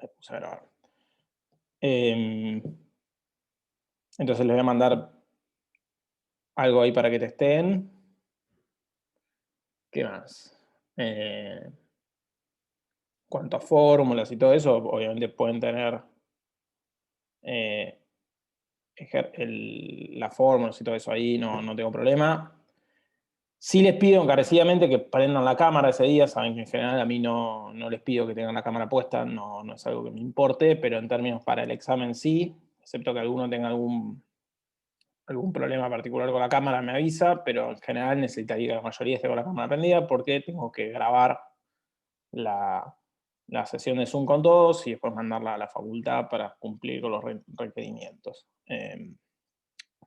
Me puse a grabar. Entonces les voy a mandar algo ahí para que testeen. ¿Qué más? Cuanto a fórmulas y todo eso, obviamente pueden tener eh, las fórmulas y todo eso ahí, no tengo problema. Sí les pido encarecidamente que prendan la cámara ese día, saben que en general a mí no les pido que tengan la cámara puesta, no es algo que me importe, pero en términos para el examen sí, excepto que alguno tenga algún problema particular con la cámara me avisa, pero en general necesitaría que la mayoría esté con la cámara prendida porque tengo que grabar la, la sesión de Zoom con todos y después mandarla a la facultad para cumplir con los requerimientos.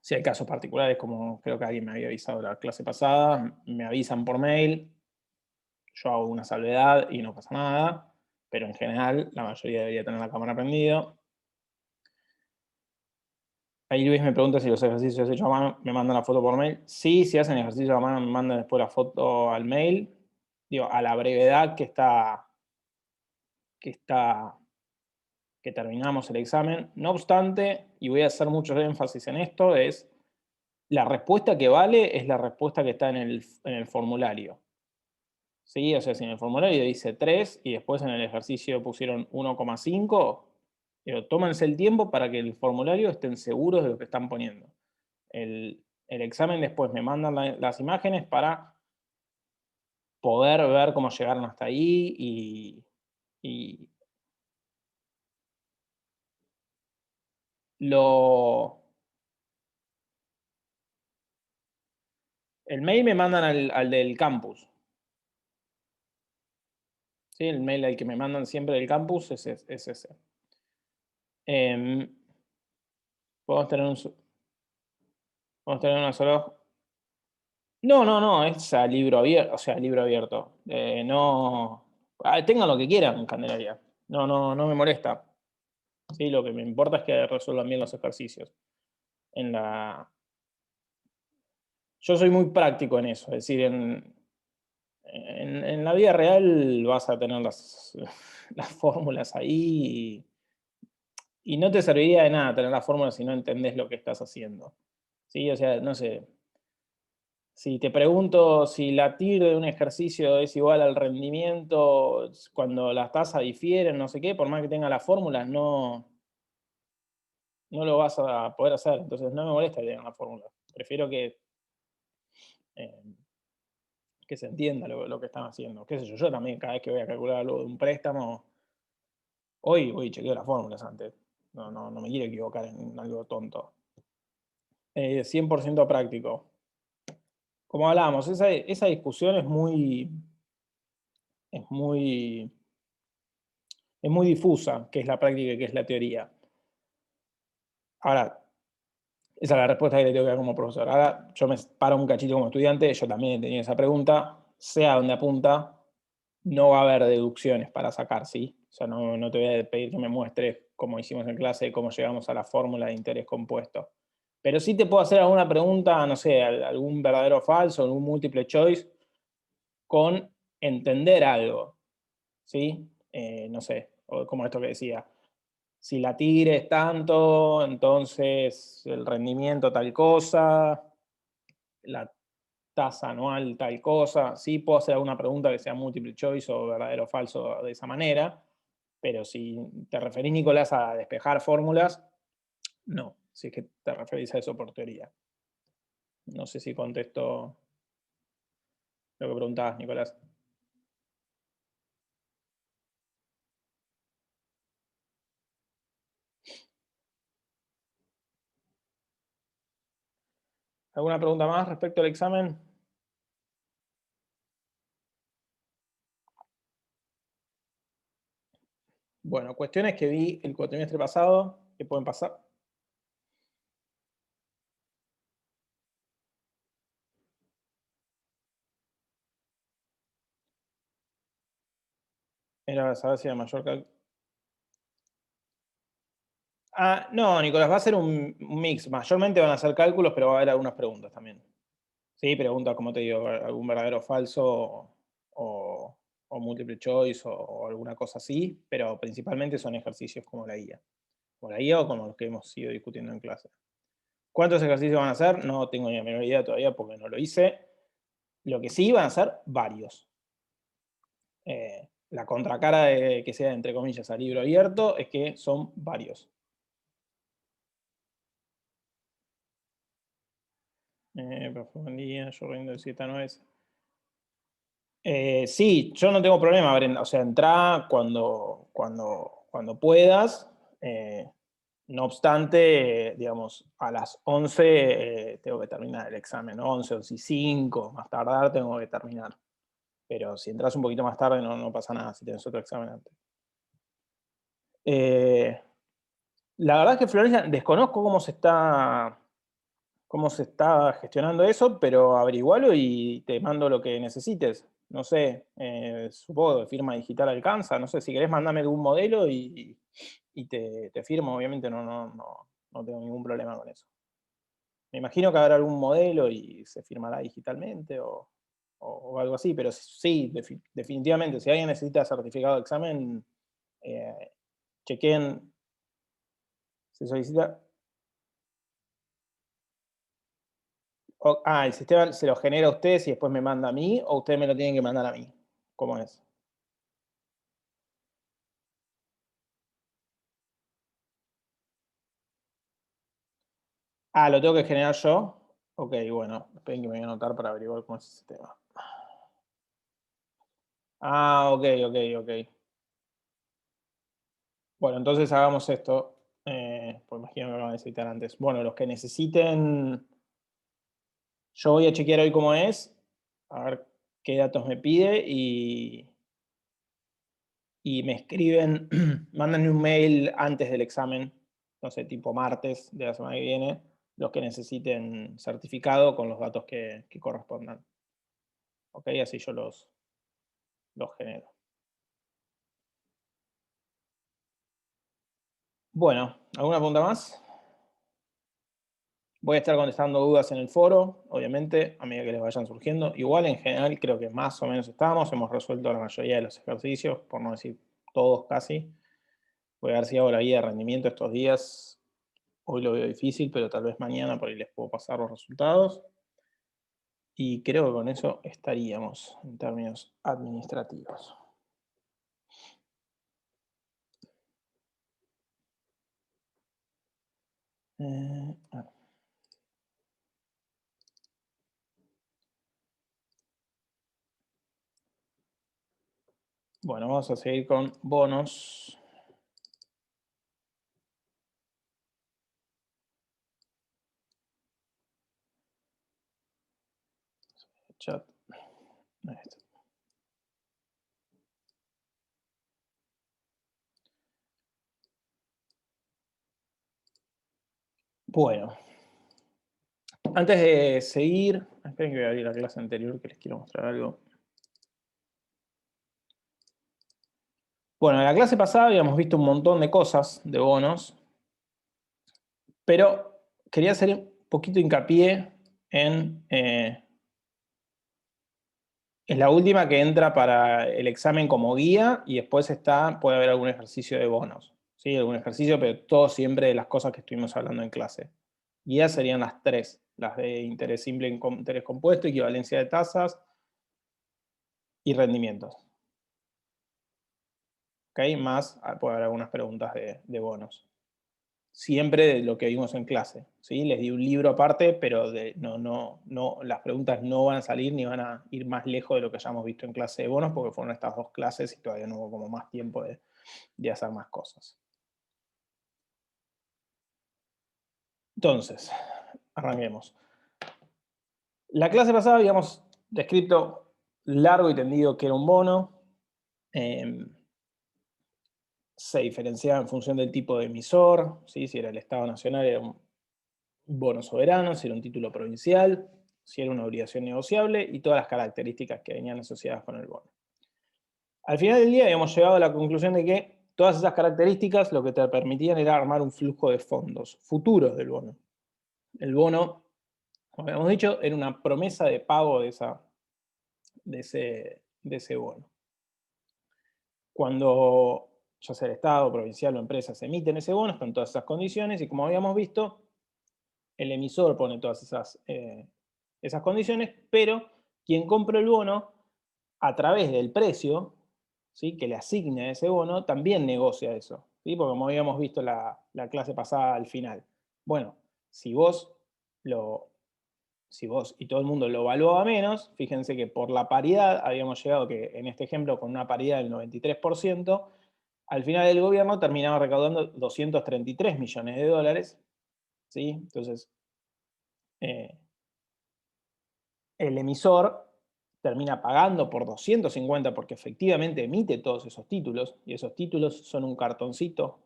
Si hay casos particulares, como creo que alguien me había avisado la clase pasada, me avisan por mail, yo hago una salvedad y no pasa nada, pero en general la mayoría debería tener la cámara prendida. Ahí Luis me pregunta si los ejercicios hechos a mano me mandan la foto por mail. Sí, si hacen ejercicios a mano me mandan después la foto al mail. Digo, a la brevedad que terminamos el examen. No obstante, y voy a hacer mucho énfasis en esto, es la respuesta que vale es la respuesta que está en el formulario. ¿Sí? O sea, si en el formulario dice 3 y después en el ejercicio pusieron 1,5, tómense el tiempo para que el formulario estén seguros de lo que están poniendo. El examen después me mandan las imágenes para poder ver cómo llegaron hasta ahí y lo... El mail me mandan al del campus. ¿Sí? El mail al que me mandan siempre del campus es ese. Em, podemos tener una sola... No, es a libro abierto, o sea, libro abierto. No... tengan lo que quieran en Candelaria. No me molesta. ¿Sí? Lo que me importa es que resuelvan bien los ejercicios. En la... Yo soy muy práctico en eso, es decir, en la vida real vas a tener las fórmulas ahí y no te serviría de nada tener las fórmulas si no entendés lo que estás haciendo. ¿Sí? O sea, no sé, si te pregunto si la TIR de un ejercicio es igual al rendimiento cuando las tasas difieren, no sé qué, por más que tenga las fórmulas, no lo vas a poder hacer. Entonces no me molesta que tengan las fórmulas. Prefiero eh, que se entienda lo que están haciendo. Qué sé yo también cada vez que voy a calcular algo de un préstamo, hoy voy y chequeo las fórmulas antes. No me quiero equivocar en algo tonto. 100% práctico. Como hablábamos, esa discusión es muy, es muy difusa, qué es la práctica y qué es la teoría. Ahora, esa es la respuesta que le tengo que dar como profesor. Ahora, yo me paro un cachito como estudiante, yo también he tenido esa pregunta, sea donde apunta, no va a haber deducciones para sacar, ¿sí? O sea, no te voy a pedir que me muestres, como hicimos en clase, cómo llegamos a la fórmula de interés compuesto. Pero sí te puedo hacer alguna pregunta, no sé, algún verdadero o falso, algún múltiple choice, con entender algo, ¿sí? No sé, como esto que decía, si la tigre es tanto, entonces el rendimiento tal cosa, la tasa anual tal cosa. Sí puedo hacer alguna pregunta que sea múltiple choice o verdadero o falso de esa manera, pero si te referís, Nicolás, a despejar fórmulas, no, si es que te referís a eso por teoría. No sé si contesto lo que preguntabas, Nicolás. ¿Alguna pregunta más respecto al examen? Bueno, cuestiones que vi el cuatrimestre pasado que pueden pasar. Era saber si era mayor cálculo. No, Nicolás, va a ser un mix. Mayormente van a ser cálculos, pero va a haber algunas preguntas también. Sí, preguntas, como te digo, algún verdadero o falso o o multiple choice o alguna cosa así, pero principalmente son ejercicios como la guía. Como la guía o como los que hemos ido discutiendo en clase. ¿Cuántos ejercicios van a hacer? No tengo ni la menor idea todavía porque no lo hice. Lo que sí van a ser varios. La contracara de que sea, entre comillas, a libro abierto es que son varios. Profundidad, yo rindo de 7 a 9. Sí, yo no tengo problema, Brenda. O sea, entrá cuando puedas. No obstante, digamos, a las 11 tengo que terminar el examen, ¿no? 11, 11 y 5, más tardar tengo que terminar. Pero si entras un poquito más tarde no pasa nada si tienes otro examen antes. La verdad es que, Florencia, desconozco cómo se está gestionando eso, pero averigualo y te mando lo que necesites. No sé, supongo que firma digital alcanza, no sé, si querés mandame algún modelo y te firmo, obviamente no tengo ningún problema con eso. Me imagino que habrá algún modelo y se firmará digitalmente o algo así, pero sí, definitivamente, si alguien necesita certificado de examen, eh, chequen, se solicita. El sistema se lo genera a ustedes y después me manda a mí, o ustedes me lo tienen que mandar a mí. ¿Cómo es? ¿Lo tengo que generar yo? Ok, bueno, esperen que me voy a anotar para averiguar cómo es ese tema. Ok, ok, ok. Bueno, entonces hagamos esto. Pues imagino que lo van a necesitar antes. Bueno, los que necesiten, yo voy a chequear hoy cómo es, a ver qué datos me pide y me escriben, mándenme un mail antes del examen, no sé, tipo martes de la semana que viene, los que necesiten certificado con los datos que correspondan. Ok, así yo los genero. Bueno, ¿alguna pregunta más? Voy a estar contestando dudas en el foro, obviamente, a medida que les vayan surgiendo. Igual, en general, creo que más o menos estamos. Hemos resuelto la mayoría de los ejercicios, por no decir todos casi. Voy a ver si hago la guía de rendimiento estos días. Hoy lo veo difícil, pero tal vez mañana por ahí les puedo pasar los resultados. Y creo que con eso estaríamos en términos administrativos. Eh, Bueno, vamos a seguir con bonos. Chat. Ahí está. Bueno, antes de seguir, esperen que voy a abrir la clase anterior que les quiero mostrar algo. Bueno, en la clase pasada habíamos visto un montón de cosas de bonos, pero quería hacer un poquito hincapié en la última que entra para el examen como guía y después puede haber algún ejercicio de bonos. ¿Sí? Algún ejercicio, pero todo siempre de las cosas que estuvimos hablando en clase. Guías serían las tres, las de interés simple, interés compuesto, equivalencia de tasas y rendimientos. ¿Ok? Más puede haber algunas preguntas de bonos. Siempre de lo que vimos en clase. ¿Sí? Les di un libro aparte, pero las preguntas no van a salir ni van a ir más lejos de lo que hayamos visto en clase de bonos, porque fueron estas dos clases y todavía no hubo como más tiempo de hacer más cosas. Entonces, arranquemos. La clase pasada habíamos descrito largo y tendido que era un bono. Se diferenciaba en función del tipo de emisor, ¿sí? Si era el Estado Nacional era un bono soberano, si era un título provincial, si era una obligación negociable y todas las características que venían asociadas con el bono. Al final del día habíamos llegado a la conclusión de que todas esas características lo que te permitían era armar un flujo de fondos futuros del bono. El bono, como habíamos dicho, era una promesa de pago de ese bono. cuando ya sea el Estado, provincial o empresas emiten ese bono, están todas esas condiciones, y como habíamos visto, el emisor pone todas esas condiciones, pero quien compra el bono, a través del precio, ¿sí?, que le asigna ese bono, también negocia eso, ¿sí? Porque como habíamos visto la clase pasada al final. Bueno, si vos, si vos y todo el mundo lo evaluaba menos, fíjense que por la paridad, habíamos llegado que en este ejemplo con una paridad del 93%, al final el gobierno terminaba recaudando 233 millones de dólares, ¿sí? Entonces, eh, el emisor termina pagando por 250 porque efectivamente emite todos esos títulos, y esos títulos son un cartoncito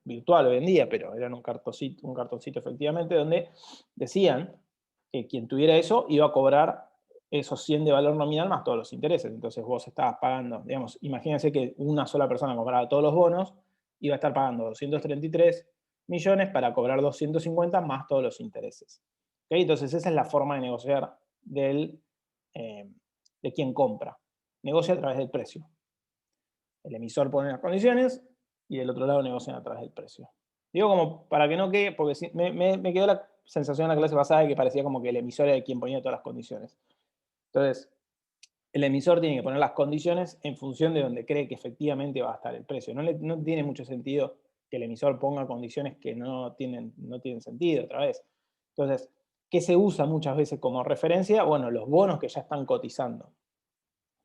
virtual hoy en día, pero eran un cartoncito efectivamente, donde decían que quien tuviera eso iba a cobrar esos 100 de valor nominal más todos los intereses. Entonces vos estabas pagando, digamos, imagínense que una sola persona compraba todos los bonos, iba a estar pagando 233 millones para cobrar 250 más todos los intereses. ¿Okay? Entonces esa es la forma de negociar de quien compra. Negocia a través del precio. El emisor pone las condiciones y del otro lado negocian a través del precio. Digo como para que no quede, porque me quedó la sensación en la clase pasada de que parecía como que el emisor era quien ponía todas las condiciones. Entonces, el emisor tiene que poner las condiciones en función de donde cree que efectivamente va a estar el precio. No tiene mucho sentido que el emisor ponga condiciones que no tienen sentido otra vez. Entonces, ¿qué se usa muchas veces como referencia? Bueno, los bonos que ya están cotizando.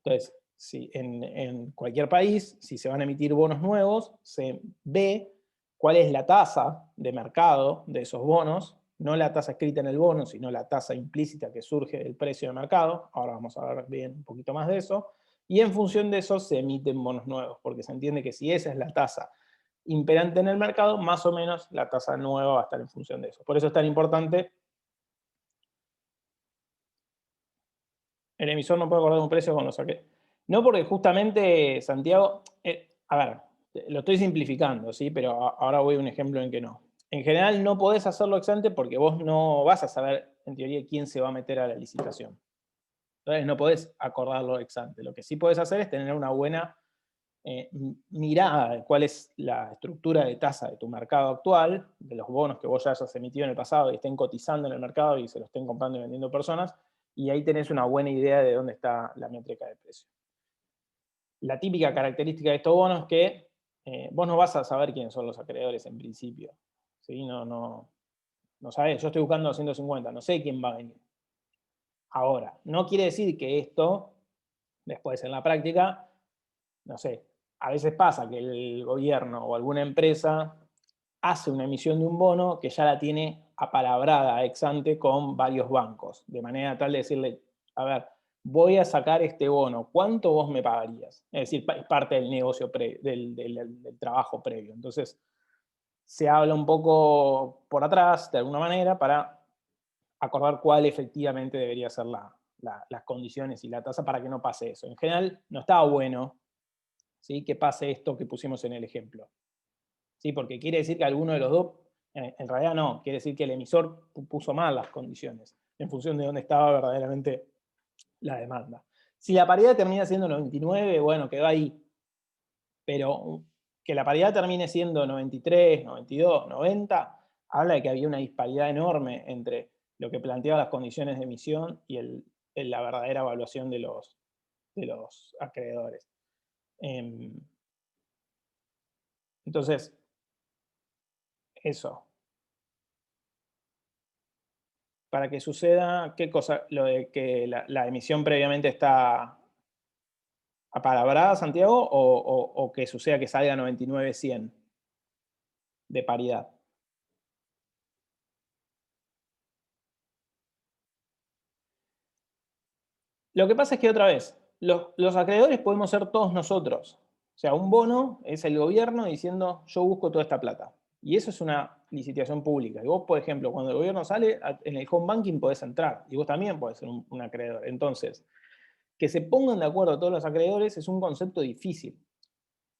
Entonces, si en cualquier país, si se van a emitir bonos nuevos, se ve cuál es la tasa de mercado de esos bonos, no la tasa escrita en el bono, sino la tasa implícita que surge del precio de mercado. Ahora vamos a ver bien un poquito más de eso. Y en función de eso se emiten bonos nuevos, porque se entiende que si esa es la tasa imperante en el mercado, más o menos la tasa nueva va a estar en función de eso. Por eso es tan importante. El emisor no puede acordar un precio con los saqué. No, porque justamente, Santiago, a ver, lo estoy simplificando, ¿sí? Pero ahora voy a un ejemplo en que no. En general no podés hacerlo ex ante porque vos no vas a saber, en teoría, quién se va a meter a la licitación. Entonces no podés acordarlo ex ante. Lo que sí podés hacer es tener una buena mirada de cuál es la estructura de tasa de tu mercado actual, de los bonos que vos ya hayas emitido en el pasado y estén cotizando en el mercado y se lo estén comprando y vendiendo personas, y ahí tenés una buena idea de dónde está la métrica de precio. La típica característica de estos bonos es que vos no vas a saber quiénes son los acreedores en principio. ¿Sí? No sabés, yo estoy buscando 250, no sé quién va a venir. Ahora, no quiere decir que esto, después en la práctica, no sé, a veces pasa que el gobierno o alguna empresa hace una emisión de un bono que ya la tiene apalabrada ex ante con varios bancos, de manera tal de decirle, a ver, voy a sacar este bono, ¿cuánto vos me pagarías? Es decir, es parte del negocio, del trabajo previo. Entonces, se habla un poco por atrás, de alguna manera, para acordar cuál efectivamente debería ser las condiciones y la tasa para que no pase eso. En general, no estaba bueno, ¿sí?, que pase esto que pusimos en el ejemplo. ¿Sí? Porque quiere decir que alguno de los dos, en realidad no, quiere decir que el emisor puso mal las condiciones en función de dónde estaba verdaderamente la demanda. Si la paridad termina siendo 99, bueno, quedó ahí. Pero que la paridad termine siendo 93, 92, 90, habla de que había una disparidad enorme entre lo que planteaba las condiciones de emisión y la verdadera evaluación de los acreedores. Entonces, eso. Para que suceda, ¿qué cosa? Lo de que la emisión previamente está apalabrada, Santiago, o que suceda que salga 99-100 de paridad. Lo que pasa es que otra vez, los acreedores podemos ser todos nosotros. O sea, un bono es el gobierno diciendo yo busco toda esta plata. Y eso es una licitación pública. Y vos, por ejemplo, cuando el gobierno sale, en el home banking podés entrar. Y vos también podés ser un acreedor. Entonces, que se pongan de acuerdo todos los acreedores es un concepto difícil.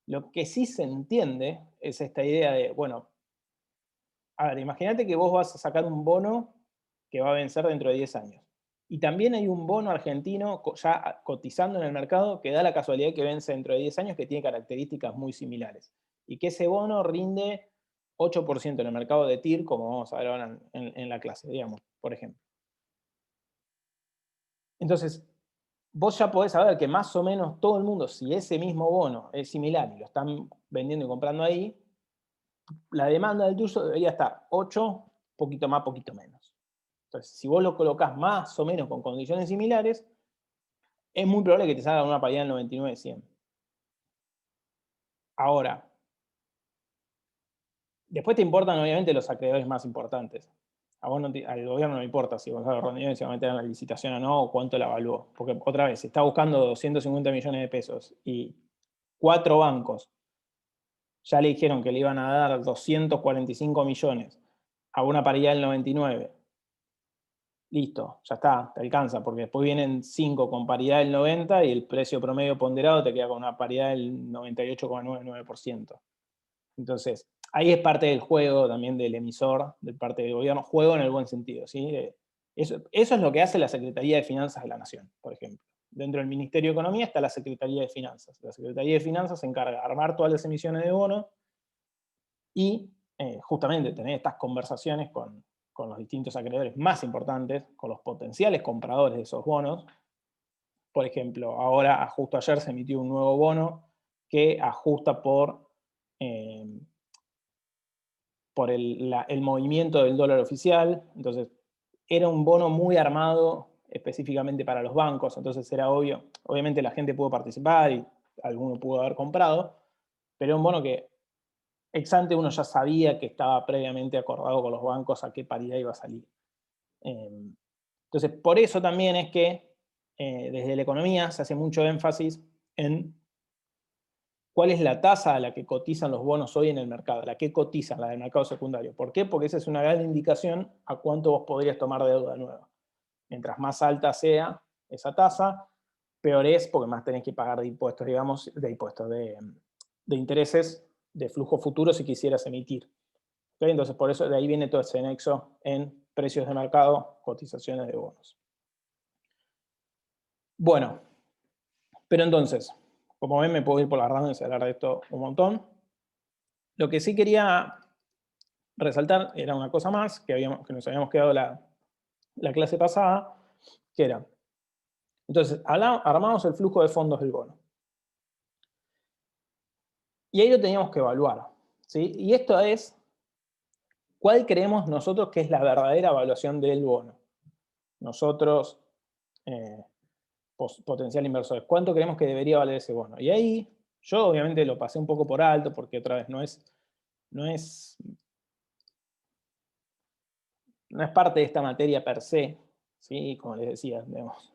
Lo que sí se entiende es esta idea de, bueno, a ver, imagínate que vos vas a sacar un bono que va a vencer dentro de 10 años. Y también hay un bono argentino ya cotizando en el mercado que da la casualidad que vence dentro de 10 años, que tiene características muy similares. Y que ese bono rinde 8% en el mercado de TIR, como vamos a ver ahora en la clase, digamos, por ejemplo. Entonces, vos ya podés saber que más o menos todo el mundo, si ese mismo bono es similar y lo están vendiendo y comprando ahí, la demanda del tuyo debería estar 8, poquito más, poquito menos. Entonces, si vos lo colocás más o menos con condiciones similares, es muy probable que te salga una paridad del 99-100. Ahora, después te importan obviamente los acreedores más importantes. Al gobierno no le importa si Gonzalo Rondinelli se va a meter en la licitación o no, o cuánto la evaluó. Porque otra vez, si está buscando 250 millones de pesos y 4 bancos ya le dijeron que le iban a dar 245 millones a una paridad del 99, listo, ya está, te alcanza, porque después vienen 5 con paridad del 90 y el precio promedio ponderado te queda con una paridad del 98,99%. Entonces, ahí es parte del juego también del emisor, de parte del gobierno, juego en el buen sentido, ¿sí? Eso es lo que hace la Secretaría de Finanzas de la Nación, por ejemplo. Dentro del Ministerio de Economía está la Secretaría de Finanzas. La Secretaría de Finanzas se encarga de armar todas las emisiones de bonos y justamente tener estas conversaciones con los distintos acreedores más importantes, con los potenciales compradores de esos bonos. Por ejemplo, ahora, justo ayer se emitió un nuevo bono que ajusta por el movimiento del dólar oficial. Entonces, era un bono muy armado específicamente para los bancos, entonces era obvio, obviamente la gente pudo participar y alguno pudo haber comprado, pero era un bono que ex ante uno ya sabía que estaba previamente acordado con los bancos a qué paridad iba a salir. Entonces, por eso también es que desde la economía se hace mucho énfasis en cuál es la tasa a la que cotizan los bonos hoy en el mercado, a la que cotizan, la del mercado secundario. ¿Por qué? Porque esa es una gran indicación a cuánto vos podrías tomar deuda nueva. Mientras más alta sea esa tasa, peor es porque más tenés que pagar de impuestos, digamos, de intereses de flujo futuro si quisieras emitir. ¿Okay? Entonces, por eso de ahí viene todo ese nexo en precios de mercado, cotizaciones de bonos. Bueno, pero entonces, como ven, me puedo ir por las ramas y hablar de esto un montón. Lo que sí quería resaltar era una cosa más que nos habíamos quedado la clase pasada, que era, entonces, armamos el flujo de fondos del bono. Y ahí lo teníamos que evaluar, ¿sí? Y esto es, ¿cuál creemos nosotros que es la verdadera evaluación del bono? Nosotros, potencial inversores, ¿cuánto creemos que debería valer ese bono? Y ahí, yo obviamente lo pasé un poco por alto, porque otra vez no es parte de esta materia per se, ¿sí? Como les decía,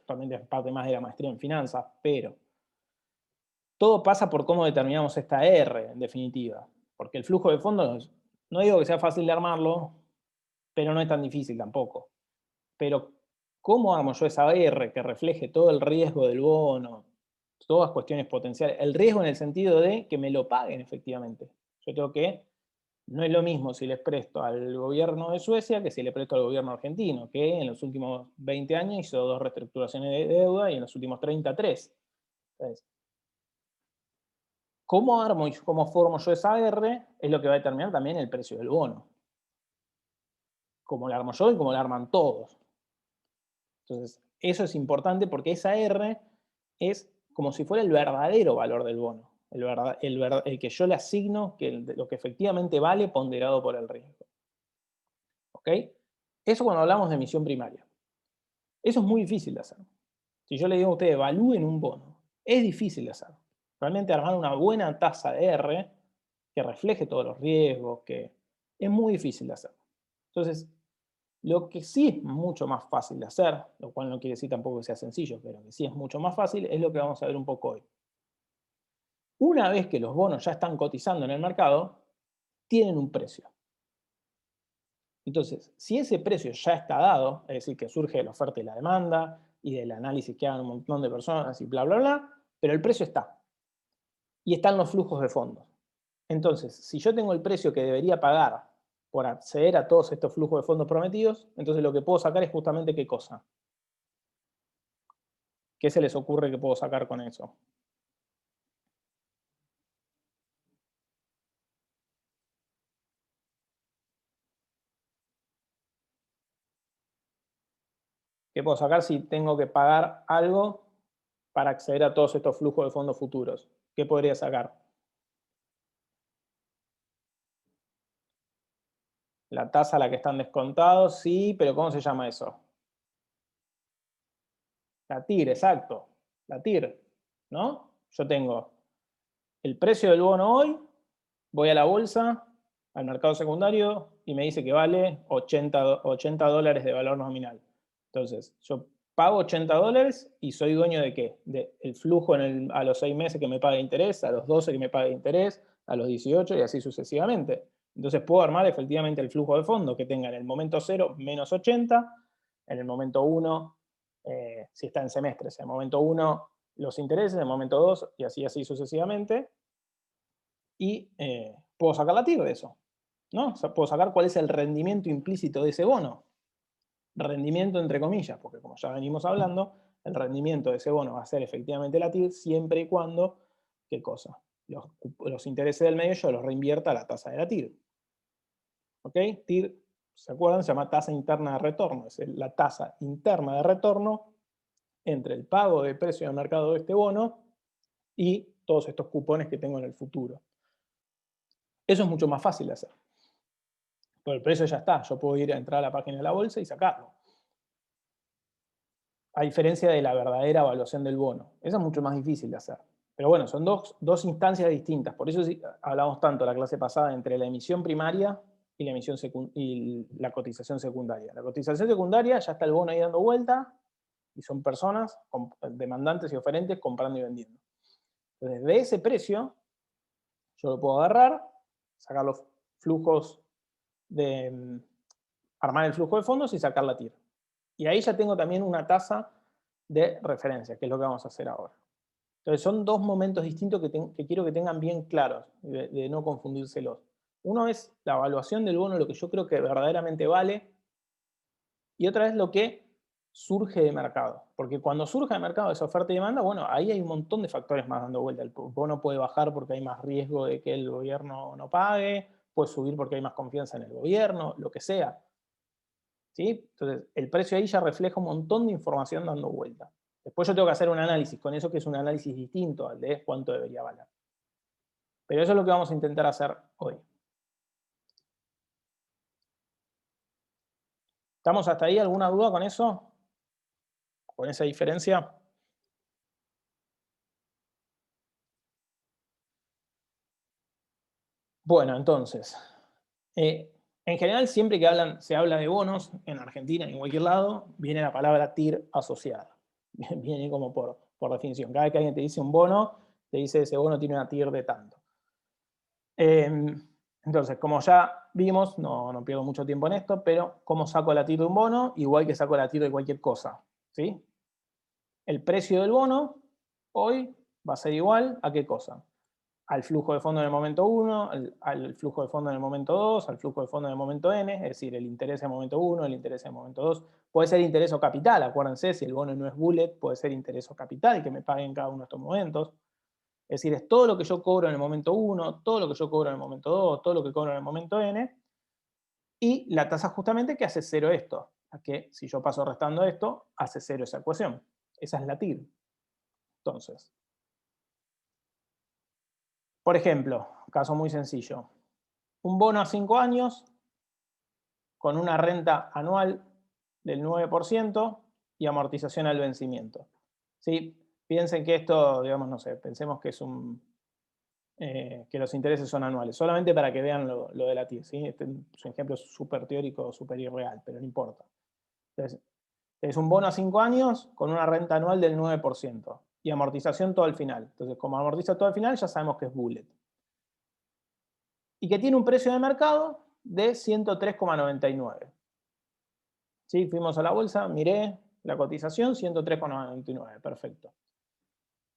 realmente es parte más de la maestría en finanzas, pero todo pasa por cómo determinamos esta R, en definitiva. Porque el flujo de fondos, no digo que sea fácil de armarlo, pero no es tan difícil tampoco. Pero, ¿cómo armo yo esa R que refleje todo el riesgo del bono, todas cuestiones potenciales? El riesgo en el sentido de que me lo paguen efectivamente. Yo tengo que, no es lo mismo si les presto al gobierno de Suecia que si le presto al gobierno argentino, que en los últimos 20 años hizo 2 reestructuraciones de deuda y en los últimos 30, 3. Entonces, ¿cómo armo y cómo formo yo esa R? Es lo que va a determinar también el precio del bono. Cómo la armo yo y cómo la arman todos. Entonces, eso es importante porque esa R es como si fuera el verdadero valor del bono. El que yo le asigno, lo que efectivamente vale ponderado por el riesgo. ¿Ok? Eso cuando hablamos de emisión primaria. Eso es muy difícil de hacer. Si yo le digo a ustedes, evalúen un bono, es difícil de hacer. Realmente armar una buena tasa de R que refleje todos los riesgos, que es muy difícil de hacer. Entonces, lo que sí es mucho más fácil de hacer, lo cual no quiere decir tampoco que sea sencillo, pero que sí es mucho más fácil, es lo que vamos a ver un poco hoy. Una vez que los bonos ya están cotizando en el mercado, tienen un precio. Entonces, si ese precio ya está dado, es decir, que surge de la oferta y la demanda, y del análisis que hagan un montón de personas y bla, bla, bla, pero el precio está. Y están los flujos de fondos. Entonces, si yo tengo el precio que debería pagar por acceder a todos estos flujos de fondos prometidos, entonces lo que puedo sacar es justamente qué cosa. ¿Qué se les ocurre que puedo sacar con eso? ¿Qué puedo sacar si tengo que pagar algo para acceder a todos estos flujos de fondos futuros? ¿Qué podría sacar? La tasa a la que están descontados, sí, pero ¿cómo se llama eso? La TIR, exacto. La TIR, ¿no? Yo tengo el precio del bono hoy, voy a la bolsa, al mercado secundario, y me dice que vale 80 dólares de valor nominal. Entonces, yo pago 80 dólares y soy dueño de qué? Del flujo a los 6 meses que me paga interés, a los 12 que me paga interés, a los 18 y así sucesivamente. Entonces puedo armar efectivamente el flujo de fondo que tenga en el momento 0 menos 80, en el momento 1, si está en semestres, en el momento 1 los intereses, en el momento 2 y así sucesivamente. Y puedo sacar la TIR de eso, ¿no? O sea, puedo sacar cuál es el rendimiento implícito de ese bono. Rendimiento entre comillas, porque como ya venimos hablando, el rendimiento de ese bono va a ser efectivamente la TIR siempre y cuando, ¿qué cosa? Los intereses del medio yo los reinvierta a la tasa de la TIR. ¿Ok? TIR, ¿se acuerdan? Se llama tasa interna de retorno. Es la tasa interna de retorno entre el pago de precio de mercado de este bono y todos estos cupones que tengo en el futuro. Eso es mucho más fácil de hacer. Pero el precio ya está, yo puedo ir a entrar a la página de la bolsa y sacarlo. A diferencia de la verdadera evaluación del bono. Esa es mucho más difícil de hacer. Pero bueno, son dos instancias distintas. Por eso hablamos tanto la clase pasada entre la emisión primaria y la cotización secundaria. La cotización secundaria ya está el bono ahí dando vuelta y son personas, demandantes y oferentes comprando y vendiendo. Entonces, de ese precio, yo lo puedo agarrar, sacar los flujos armar el flujo de fondos y sacar la TIR. Y ahí ya tengo también una tasa de referencia, que es lo que vamos a hacer ahora. Entonces son dos momentos distintos que quiero que tengan bien claros, de no confundírselos. Uno es la evaluación del bono, lo que yo creo que verdaderamente vale, y otra es lo que surge de mercado. Porque cuando surge de mercado esa oferta y demanda, bueno, ahí hay un montón de factores más dando vuelta. El bono puede bajar porque hay más riesgo de que el gobierno no pague, puede subir porque hay más confianza en el gobierno, lo que sea. ¿Sí? Entonces, el precio ahí ya refleja un montón de información dando vuelta. Después yo tengo que hacer un análisis con eso, que es un análisis distinto al de cuánto debería valer. Pero eso es lo que vamos a intentar hacer hoy. ¿Estamos hasta ahí? ¿Alguna duda con eso? ¿Con esa diferencia? Bueno, entonces, en general siempre que se habla de bonos, en Argentina, en cualquier lado, viene la palabra TIR asociada. Viene como por definición. Cada vez que alguien te dice un bono, te dice ese bono tiene una TIR de tanto. Entonces, como ya vimos, no pierdo mucho tiempo en esto, pero ¿cómo saco la TIR de un bono? Igual que saco la TIR de cualquier cosa. ¿Sí? El precio del bono hoy va a ser igual a qué cosa? Al flujo de fondo en el momento 1, al flujo de fondo en el momento 2, al flujo de fondo en el momento n, es decir, el interés en el momento 1, el interés en el momento 2. Puede ser interés o capital, acuérdense, si el bono no es bullet, puede ser interés o capital que me paguen cada uno de estos momentos. Es decir, es todo lo que yo cobro en el momento 1, todo lo que yo cobro en el momento 2, todo lo que cobro en el momento n, y la tasa justamente que hace cero esto, que si yo paso restando esto, hace cero esa ecuación. Esa es la TIR. Entonces, por ejemplo, caso muy sencillo, un bono a 5 años con una renta anual del 9% y amortización al vencimiento. ¿Sí? Piensen que esto, digamos, no sé, pensemos que es que los intereses son anuales, solamente para que vean lo de la TIR. ¿Sí? Este es un ejemplo súper teórico, súper irreal, pero no importa. Entonces, es un bono a 5 años con una renta anual del 9% y amortización todo al final. Entonces, como amortiza todo al final, ya sabemos que es bullet. Y que tiene un precio de mercado de 103,99. ¿Sí? Fuimos a la bolsa, miré la cotización, 103,99, perfecto.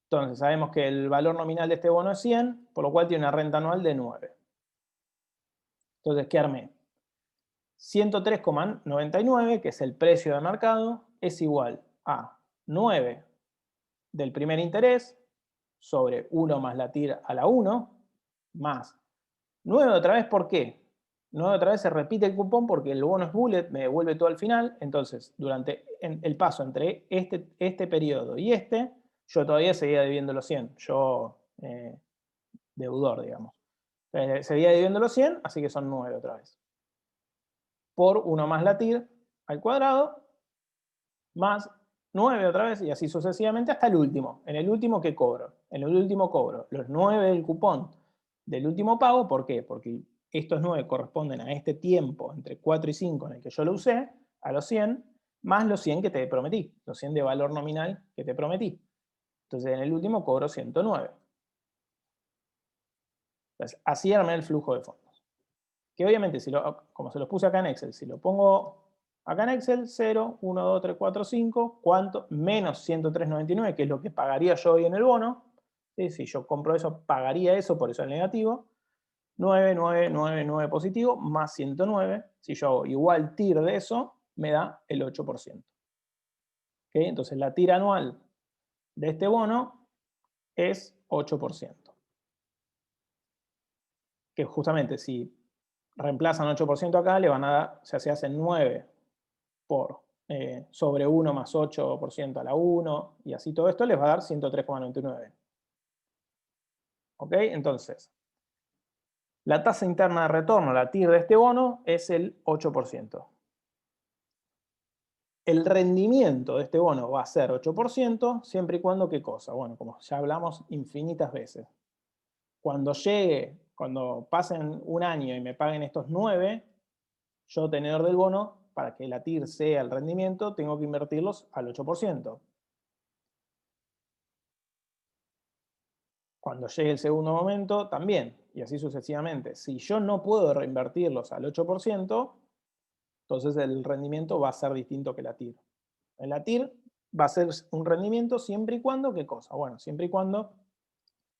Entonces, sabemos que el valor nominal de este bono es 100, por lo cual tiene una renta anual de 9. Entonces, ¿qué armé? 103,99, que es el precio de mercado, es igual a 9 del primer interés sobre 1 más la TIR a la 1, más 9 otra vez, ¿por qué? 9 otra vez se repite el cupón porque el bono es bullet, me devuelve todo al final, entonces durante el paso entre este periodo y yo todavía seguía debiendo los 100, yo deudor, digamos. Seguía debiendo los 100, así que son 9 otra vez. Por 1 más la TIR al cuadrado, más 9 otra vez, y así sucesivamente hasta el último. En el último, ¿qué cobro? En el último cobro los 9 del cupón del último pago. ¿Por qué? Porque estos 9 corresponden a este tiempo entre 4 y 5 en el que yo lo usé, a los 100, más los 100 que te prometí, los 100 de valor nominal que te prometí. Entonces en el último cobro 109. Entonces así armé el flujo de fondos. Que obviamente, como se los puse acá en Excel, si lo pongo acá en Excel, 0, 1, 2, 3, 4, 5, ¿cuánto? Menos 103,99, que es lo que pagaría yo hoy en el bono. ¿Sí? Si yo compro eso, pagaría eso, por eso el negativo. 9, 9, 9, 9 positivo, más 109. Si yo hago igual TIR de eso, me da el 8%. ¿Okay? Entonces la TIR anual de este bono es 8%. Que justamente si reemplazan 8% acá, le van a dar, o sea, se hacen 9 sobre 1 más 8% a la 1, y así todo esto les va a dar 103,99. ¿Ok? Entonces, la tasa interna de retorno, la TIR de este bono, es el 8%. El rendimiento de este bono va a ser 8%, siempre y cuando, ¿qué cosa? Bueno, como ya hablamos infinitas veces. Cuando pasen un año y me paguen estos 9, yo, tenedor del bono, para que la TIR sea el rendimiento, tengo que invertirlos al 8%. Cuando llegue el segundo momento, también, y así sucesivamente. Si yo no puedo reinvertirlos al 8%, entonces el rendimiento va a ser distinto que la TIR. En la TIR va a ser un rendimiento siempre y cuando, ¿qué cosa? Bueno, siempre y cuando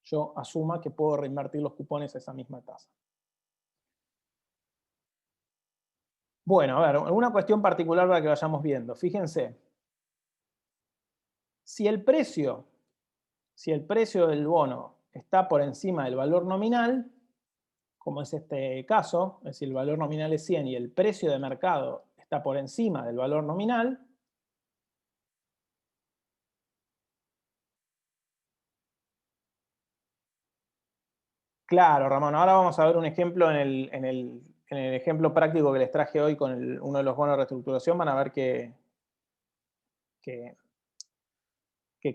yo asuma que puedo reinvertir los cupones a esa misma tasa. Bueno, a ver, alguna cuestión particular para que vayamos viendo. Fíjense, si el precio del bono está por encima del valor nominal, como es este caso, es decir, el valor nominal es 100 y el precio de mercado está por encima del valor nominal, claro, Ramón, ahora vamos a ver un ejemplo en el ejemplo práctico que les traje hoy con uno de los bonos de reestructuración, van a ver que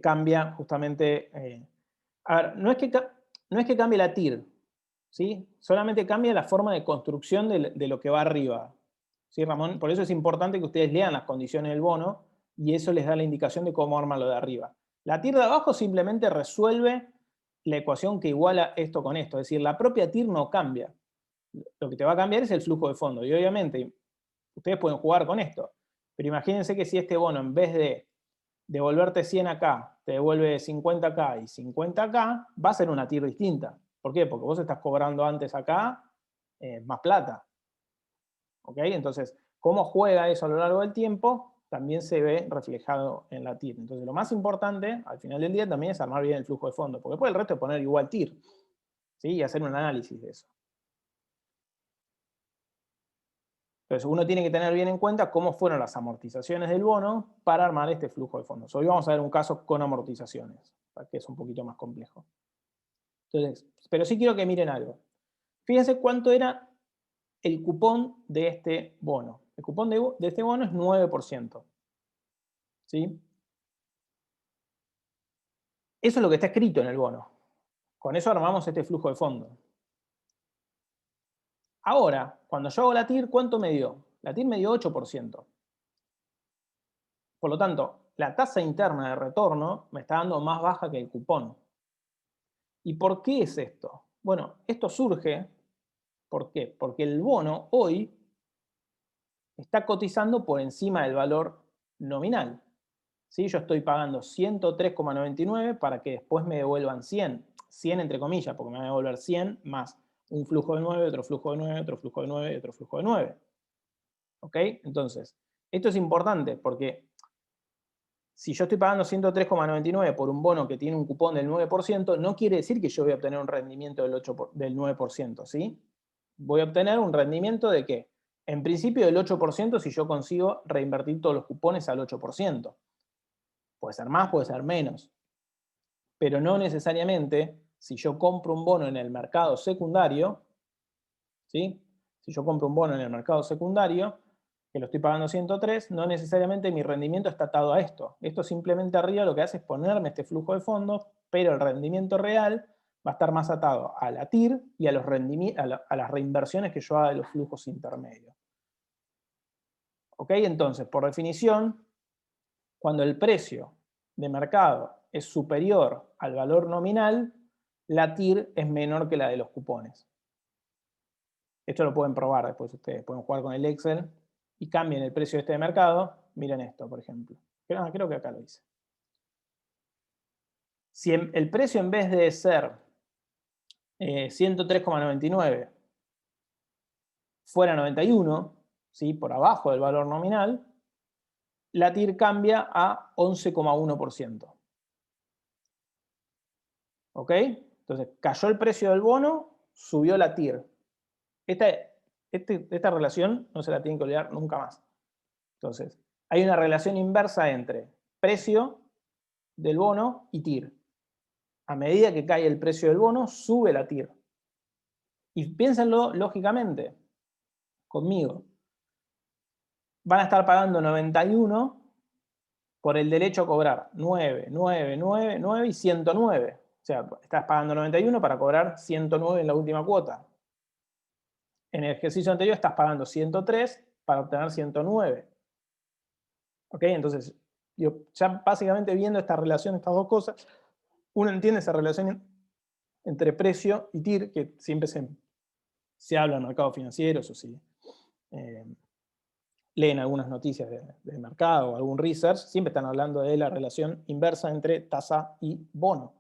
cambia justamente. A ver, no es que cambie la TIR, ¿sí? Solamente cambia la forma de construcción de lo que va arriba. ¿Sí, Ramón? Por eso es importante que ustedes lean las condiciones del bono y eso les da la indicación de cómo arman lo de arriba. La TIR de abajo simplemente resuelve la ecuación que iguala esto con esto. Es decir, la propia TIR no cambia. Lo que te va a cambiar es el flujo de fondo. Y obviamente, ustedes pueden jugar con esto. Pero imagínense que si este bono, en vez de devolverte 100 acá, te devuelve 50 acá y 50 acá, va a ser una TIR distinta. ¿Por qué? Porque vos estás cobrando antes acá más plata. ¿Ok? Entonces, cómo juega eso a lo largo del tiempo también se ve reflejado en la TIR. Entonces, lo más importante, al final del día, también es armar bien el flujo de fondo, porque después el resto es poner igual TIR, ¿sí? Y hacer un análisis de eso. Entonces, uno tiene que tener bien en cuenta cómo fueron las amortizaciones del bono para armar este flujo de fondos. Hoy vamos a ver un caso con amortizaciones, que es un poquito más complejo. Entonces, pero sí quiero que miren algo. Fíjense cuánto era el cupón de este bono. El cupón de este bono es 9%. ¿Sí? Eso es lo que está escrito en el bono. Con eso armamos este flujo de fondo. Ahora, cuando yo hago la TIR, ¿cuánto me dio? La TIR me dio 8%. Por lo tanto, la tasa interna de retorno me está dando más baja que el cupón. ¿Y por qué es esto? Bueno, esto surge, ¿por qué? Porque el bono hoy está cotizando por encima del valor nominal. ¿Sí? Yo estoy pagando 103,99 para que después me devuelvan 100. 100 entre comillas, porque me van a devolver 100 más un flujo de 9, otro flujo de 9, otro flujo de 9 y otro flujo de 9. ¿Ok? Entonces, esto es importante porque si yo estoy pagando 103,99 por un bono que tiene un cupón del 9%, no quiere decir que yo voy a obtener un rendimiento del 9%, ¿sí? Voy a obtener un rendimiento de ¿qué? En principio del 8% si yo consigo reinvertir todos los cupones al 8%. Puede ser más, puede ser menos. Pero no necesariamente si yo compro un bono en el mercado secundario, ¿sí? Si yo compro un bono en el mercado secundario, que lo estoy pagando 103, no necesariamente mi rendimiento está atado a esto. Esto simplemente arriba lo que hace es ponerme este flujo de fondos, pero el rendimiento real va a estar más atado a la TIR y a, a las reinversiones que yo haga de los flujos intermedios. ¿Ok? Entonces, por definición, cuando el precio de mercado es superior al valor nominal, la TIR es menor que la de los cupones. Esto lo pueden probar después ustedes, pueden jugar con el Excel y cambien el precio de este mercado. Miren esto, por ejemplo. Creo que acá lo hice. Si el precio en vez de ser 103,99 fuera 91, ¿sí? Por abajo del valor nominal, la TIR cambia a 11,1%. ¿Ok? Entonces, cayó el precio del bono, subió la TIR. Esta relación no se la tienen que olvidar nunca más. Entonces, hay una relación inversa entre precio del bono y TIR. A medida que cae el precio del bono, sube la TIR. Y piénsenlo lógicamente, conmigo. Van a estar pagando 91 por el derecho a cobrar 9, 9, 9, 9 y 109. O sea, estás pagando 91 para cobrar 109 en la última cuota. En el ejercicio anterior estás pagando 103 para obtener 109. ¿Ok? Entonces, ya básicamente viendo esta relación, estas dos cosas, uno entiende esa relación entre precio y TIR, que siempre se habla en mercados financieros o si leen algunas noticias de mercado o algún research, siempre están hablando de la relación inversa entre tasa y bono,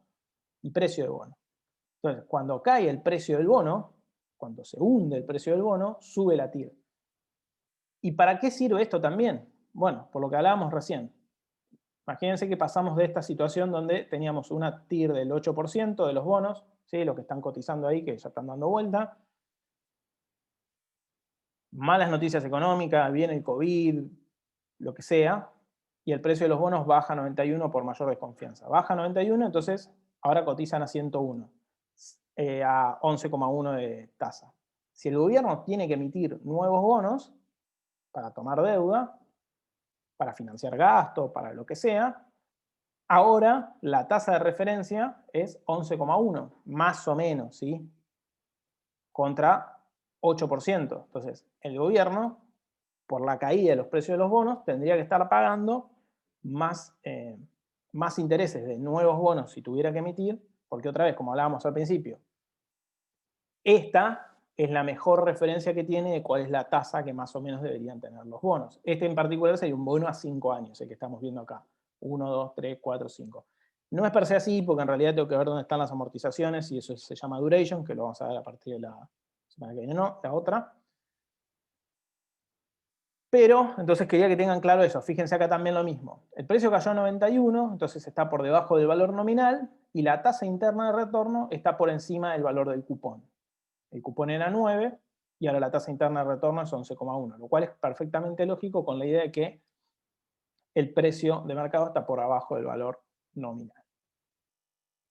y precio de bono. Entonces, cuando cae el precio del bono, cuando se hunde el precio del bono, sube la TIR. ¿Y para qué sirve esto también? Bueno, por lo que hablábamos recién. Imagínense que pasamos de esta situación donde teníamos una TIR del 8% de los bonos, ¿sí? Los que están cotizando ahí, que ya están dando vuelta. Malas noticias económicas, viene el COVID, lo que sea, y el precio de los bonos baja a 91 por mayor desconfianza. Baja a 91, entonces ahora cotizan a 101, a 11,1 de tasa. Si el gobierno tiene que emitir nuevos bonos para tomar deuda, para financiar gastos, para lo que sea, ahora la tasa de referencia es 11,1, más o menos, ¿sí? Contra 8%. Entonces, el gobierno, por la caída de los precios de los bonos, tendría que estar pagando más intereses de nuevos bonos si tuviera que emitir, porque otra vez, como hablábamos al principio, esta es la mejor referencia que tiene de cuál es la tasa que más o menos deberían tener los bonos. Este en particular sería un bono a 5 años, el que estamos viendo acá. 1, 2, 3, 4, 5. No es per se así, porque en realidad tengo que ver dónde están las amortizaciones, y eso se llama duration, que lo vamos a ver a partir de la semana que viene, no, la otra. Pero, entonces quería que tengan claro eso. Fíjense acá también lo mismo. El precio cayó a 91, entonces está por debajo del valor nominal, y la tasa interna de retorno está por encima del valor del cupón. El cupón era 9 y ahora la tasa interna de retorno es 11,1, lo cual es perfectamente lógico con la idea de que el precio de mercado está por abajo del valor nominal.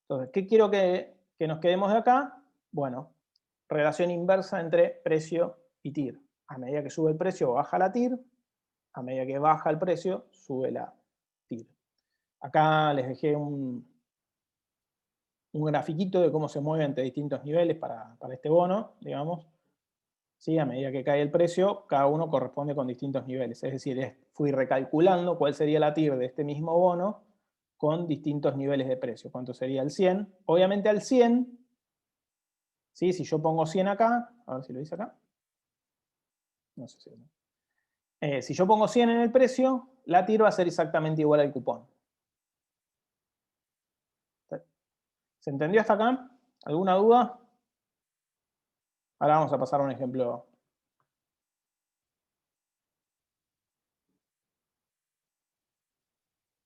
Entonces, ¿qué quiero que nos quedemos de acá? Bueno, relación inversa entre precio y TIR. A medida que sube el precio, baja la TIR. A medida que baja el precio, sube la TIR. Acá les dejé un grafiquito de cómo se mueve entre distintos niveles para este bono, digamos. ¿Sí? A medida que cae el precio, cada uno corresponde con distintos niveles. Es decir, fui recalculando cuál sería la TIR de este mismo bono con distintos niveles de precio. ¿Cuánto sería el 100? Obviamente al 100, ¿sí? Si yo pongo 100 acá, a ver si lo dice acá. No sé si si yo pongo 100 en el precio, la TIR va a ser exactamente igual al cupón. ¿Se entendió hasta acá? ¿Alguna duda? Ahora vamos a pasar a un ejemplo.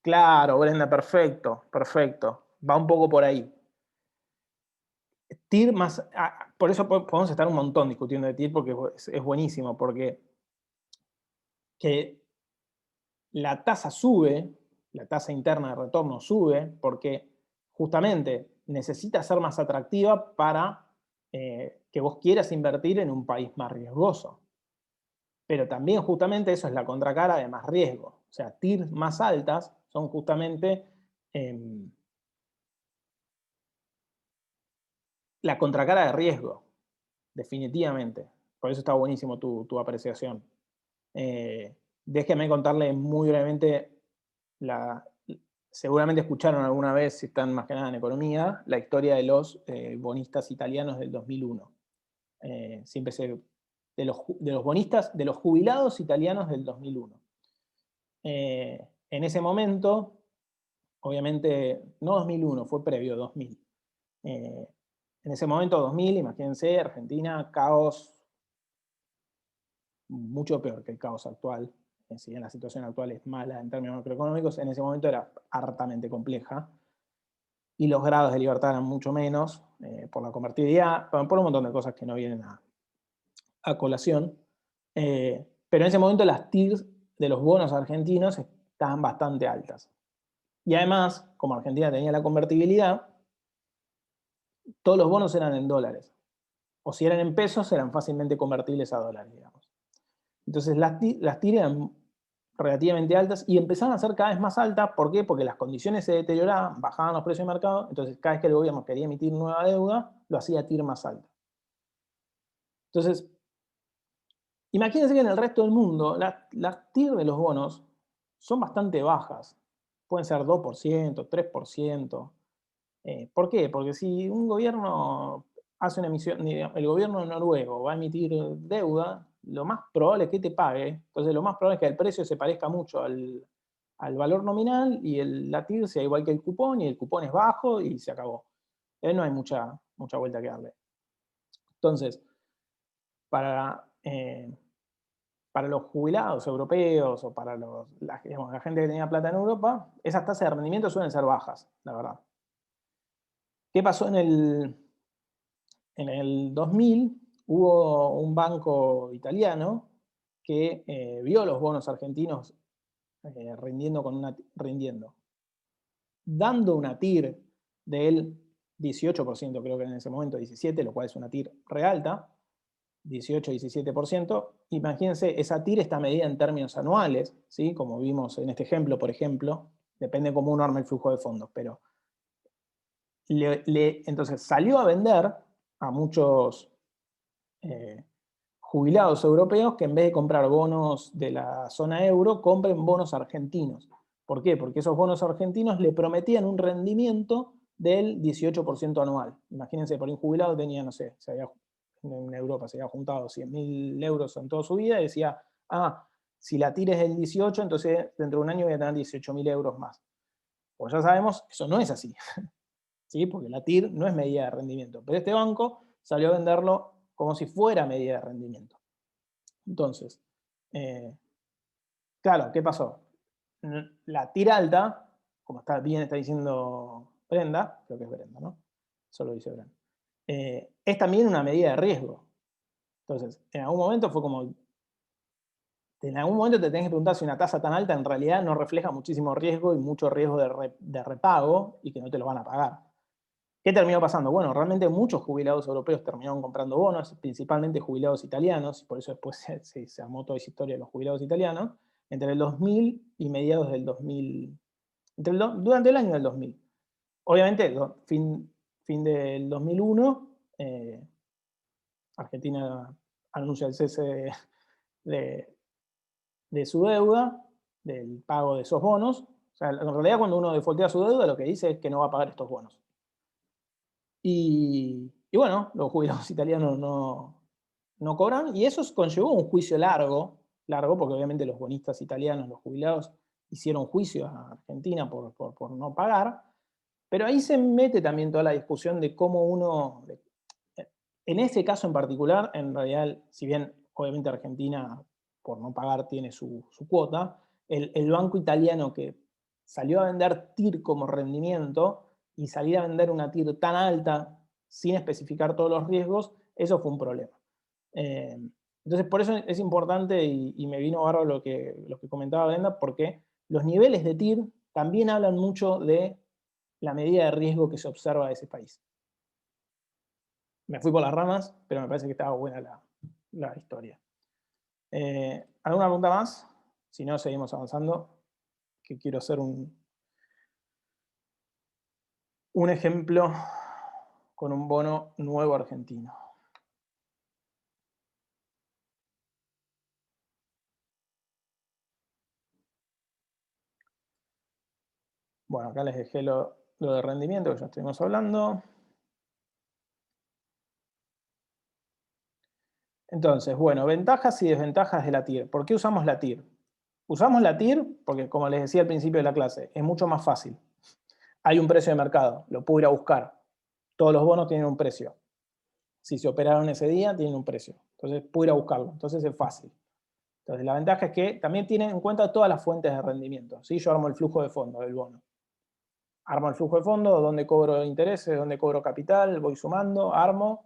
Claro, Brenda, perfecto, perfecto. Va un poco por ahí. TIR más, por eso podemos estar un montón discutiendo de TIR porque es buenísimo, porque que la tasa sube, la tasa interna de retorno sube, porque justamente necesita ser más atractiva para que vos quieras invertir en un país más riesgoso. Pero también justamente eso es la contracara de más riesgo. O sea, TIR más altas son justamente la contracara de riesgo, definitivamente. Por eso está buenísimo tu apreciación. Déjeme contarle muy brevemente, seguramente escucharon alguna vez, si están más que nada en economía, la historia de los bonistas italianos del 2001. Siempre de los bonistas, de los jubilados italianos del 2001. En ese momento, obviamente, no 2001, fue previo, 2000. En ese momento, 2000, imagínense, Argentina, caos mucho peor que el caos actual. Si bien la situación actual es mala en términos macroeconómicos, en ese momento era hartamente compleja. Y los grados de libertad eran mucho menos, por la convertibilidad, por un montón de cosas que no vienen a colación. Pero en ese momento las TIRs de los bonos argentinos estaban bastante altas. Y además, como Argentina tenía la convertibilidad, todos los bonos eran en dólares. O si eran en pesos, eran fácilmente convertibles a dólares, digamos. Entonces las TIR eran relativamente altas y empezaron a ser cada vez más altas. ¿Por qué? Porque las condiciones se deterioraban, bajaban los precios de mercado, entonces cada vez que el gobierno quería emitir nueva deuda, lo hacía TIR más alta. Entonces, imagínense que en el resto del mundo las TIR de los bonos son bastante bajas. Pueden ser 2%, 3%. ¿Por qué? Porque si un gobierno hace una emisión, el gobierno noruego va a emitir deuda, lo más probable es que te pague. Entonces lo más probable es que el precio se parezca mucho al valor nominal y la TIR sea igual que el cupón y el cupón es bajo y se acabó. No hay mucha vuelta que darle. Entonces, para, para los jubilados europeos o para la gente que tenía plata en Europa, esas tasas de rendimiento suelen ser bajas, la verdad. ¿Qué pasó en el 2000? Hubo un banco italiano que vio los bonos argentinos dando una TIR del 18%, creo que en ese momento 17%, lo cual es una TIR re alta, 18-17%. Imagínense, esa TIR está medida en términos anuales, ¿sí? Como vimos en este ejemplo, por ejemplo, depende cómo uno arme el flujo de fondos, pero entonces salió a vender a muchos jubilados europeos que en vez de comprar bonos de la zona euro, compren bonos argentinos. ¿Por qué? Porque esos bonos argentinos le prometían un rendimiento del 18% anual. Imagínense, por un jubilado tenía, no sé, en Europa se había juntado 100.000 euros en toda su vida y decía, si la TIR es del 18, entonces dentro de un año voy a tener 18.000 euros más. Pues ya sabemos, eso no es así. ¿Sí? Porque la TIR no es medida de rendimiento. Pero este banco salió a venderlo como si fuera medida de rendimiento. Entonces, claro, ¿qué pasó? La TIR alta, como está diciendo Brenda, creo que es Brenda, ¿no? Solo dice Brenda. Es también una medida de riesgo. Entonces, en algún momento fue como. En algún momento te tenés que preguntar si una tasa tan alta en realidad no refleja muchísimo riesgo y mucho riesgo de repago y que no te lo van a pagar. ¿Qué terminó pasando? Bueno, realmente muchos jubilados europeos terminaron comprando bonos, principalmente jubilados italianos, y por eso después se armó toda esa historia de los jubilados italianos, entre el 2000 y mediados del 2000, durante el año del 2000. Obviamente, fin del 2001, Argentina anuncia el cese de su deuda, del pago de esos bonos. O sea, en realidad cuando uno defaultea su deuda, lo que dice es que no va a pagar estos bonos. Y bueno, los jubilados italianos no cobran, y eso conllevó un juicio largo, porque obviamente los bonistas italianos, los jubilados, hicieron juicio a Argentina por no pagar, pero ahí se mete también toda la discusión de cómo uno, en ese caso en particular, en realidad, si bien obviamente Argentina por no pagar tiene su cuota, el banco italiano que salió a vender TIR como rendimiento y salir a vender una TIR tan alta sin especificar todos los riesgos, eso fue un problema. Entonces, por eso es importante, y me vino bárbaro lo que comentaba Brenda, porque los niveles de TIR también hablan mucho de la medida de riesgo que se observa de ese país. Me fui por las ramas, pero me parece que estaba buena la historia. ¿Alguna pregunta más? Si no, seguimos avanzando, que quiero hacer un ejemplo con un bono nuevo argentino. Bueno, acá les dejé lo de rendimiento que ya estuvimos hablando. Entonces, bueno, ventajas y desventajas de la TIR. ¿Por qué usamos la TIR? Usamos la TIR porque, como les decía al principio de la clase, es mucho más fácil. Hay un precio de mercado, lo puedo ir a buscar. Todos los bonos tienen un precio. Si se operaron ese día, tienen un precio. Entonces, puedo ir a buscarlo. Entonces, es fácil. Entonces, la ventaja es que también tienen en cuenta todas las fuentes de rendimiento. ¿Sí? Yo armo el flujo de fondo del bono. Armo el flujo de fondo, dónde cobro intereses, dónde cobro capital, voy sumando, armo,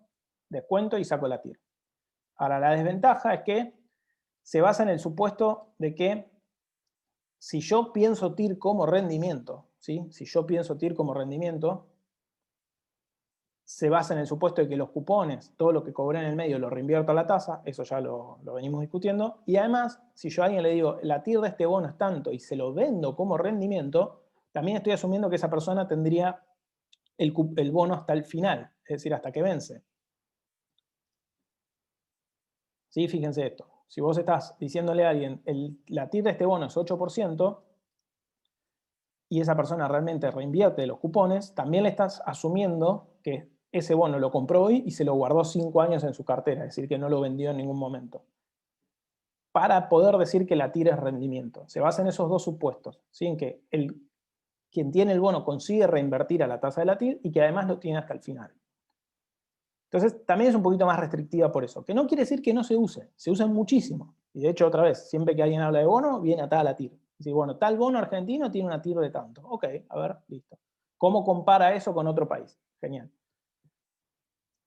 descuento y saco la TIR. Ahora, la desventaja es que se basa en el supuesto de que si yo pienso TIR como rendimiento, ¿sí? Si yo pienso TIR como rendimiento, se basa en el supuesto de que los cupones, todo lo que cobré en el medio, lo reinvierto a la tasa, eso ya lo venimos discutiendo, y además, si yo a alguien le digo, la TIR de este bono es tanto y se lo vendo como rendimiento, también estoy asumiendo que esa persona tendría el bono hasta el final, es decir, hasta que vence. ¿Sí? Fíjense esto. Si vos estás diciéndole a alguien, la TIR de este bono es 8%, y esa persona realmente reinvierte los cupones, también le estás asumiendo que ese bono lo compró hoy y se lo guardó 5 años en su cartera, es decir, que no lo vendió en ningún momento. Para poder decir que la TIR es rendimiento. Se basa en esos dos supuestos, ¿sí? En que quien tiene el bono consigue reinvertir a la tasa de la TIR y que además lo tiene hasta el final. Entonces, también es un poquito más restrictiva por eso, que no quiere decir que no se use muchísimo. Y de hecho, otra vez, siempre que alguien habla de bono, viene atada a la TIR. Es decir, bueno, tal bono argentino tiene una TIR de tanto. Ok, a ver, listo. ¿Cómo compara eso con otro país? Genial.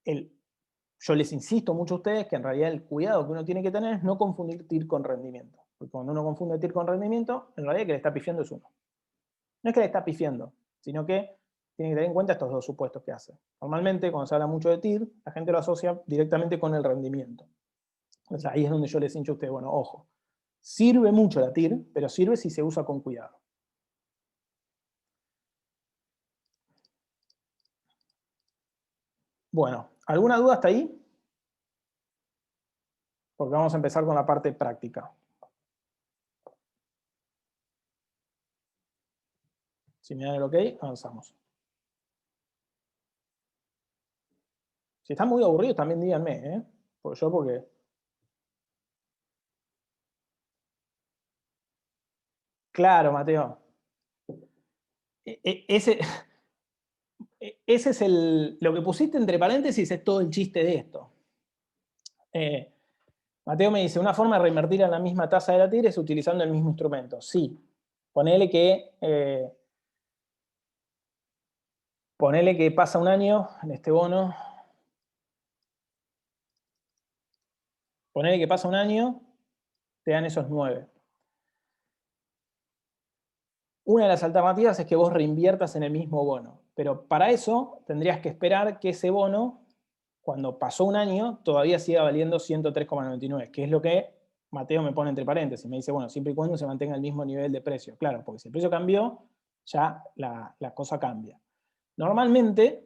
Yo les insisto mucho a ustedes que en realidad el cuidado que uno tiene que tener es no confundir TIR con rendimiento. Porque cuando uno confunde TIR con rendimiento, en realidad que le está pifiando es uno. No es que le está pifiando, sino que tiene que tener en cuenta estos dos supuestos que hace. Normalmente, cuando se habla mucho de TIR, la gente lo asocia directamente con el rendimiento. Entonces ahí es donde yo les hincho a ustedes, bueno, ojo, sirve mucho la TIR, pero sirve si se usa con cuidado. Bueno, ¿alguna duda hasta ahí? Porque vamos a empezar con la parte práctica. Si me dan el ok, avanzamos. Si están muy aburridos, también díganme, ¿eh? Porque... Claro, Mateo. Ese, ese es lo que pusiste entre paréntesis, es todo el chiste de esto. Mateo me dice, una forma de reinvertir a la misma tasa de la TIR es utilizando el mismo instrumento. Sí. Ponele que pasa un año en este bono. Ponele que pasa un año, te dan esos 9. Una de las alternativas es que vos reinviertas en el mismo bono. Pero para eso tendrías que esperar que ese bono, cuando pasó un año, todavía siga valiendo 103,99, que es lo que Mateo me pone entre paréntesis. Me dice, bueno, siempre y cuando se mantenga el mismo nivel de precio. Claro, porque si el precio cambió, ya la cosa cambia. Normalmente,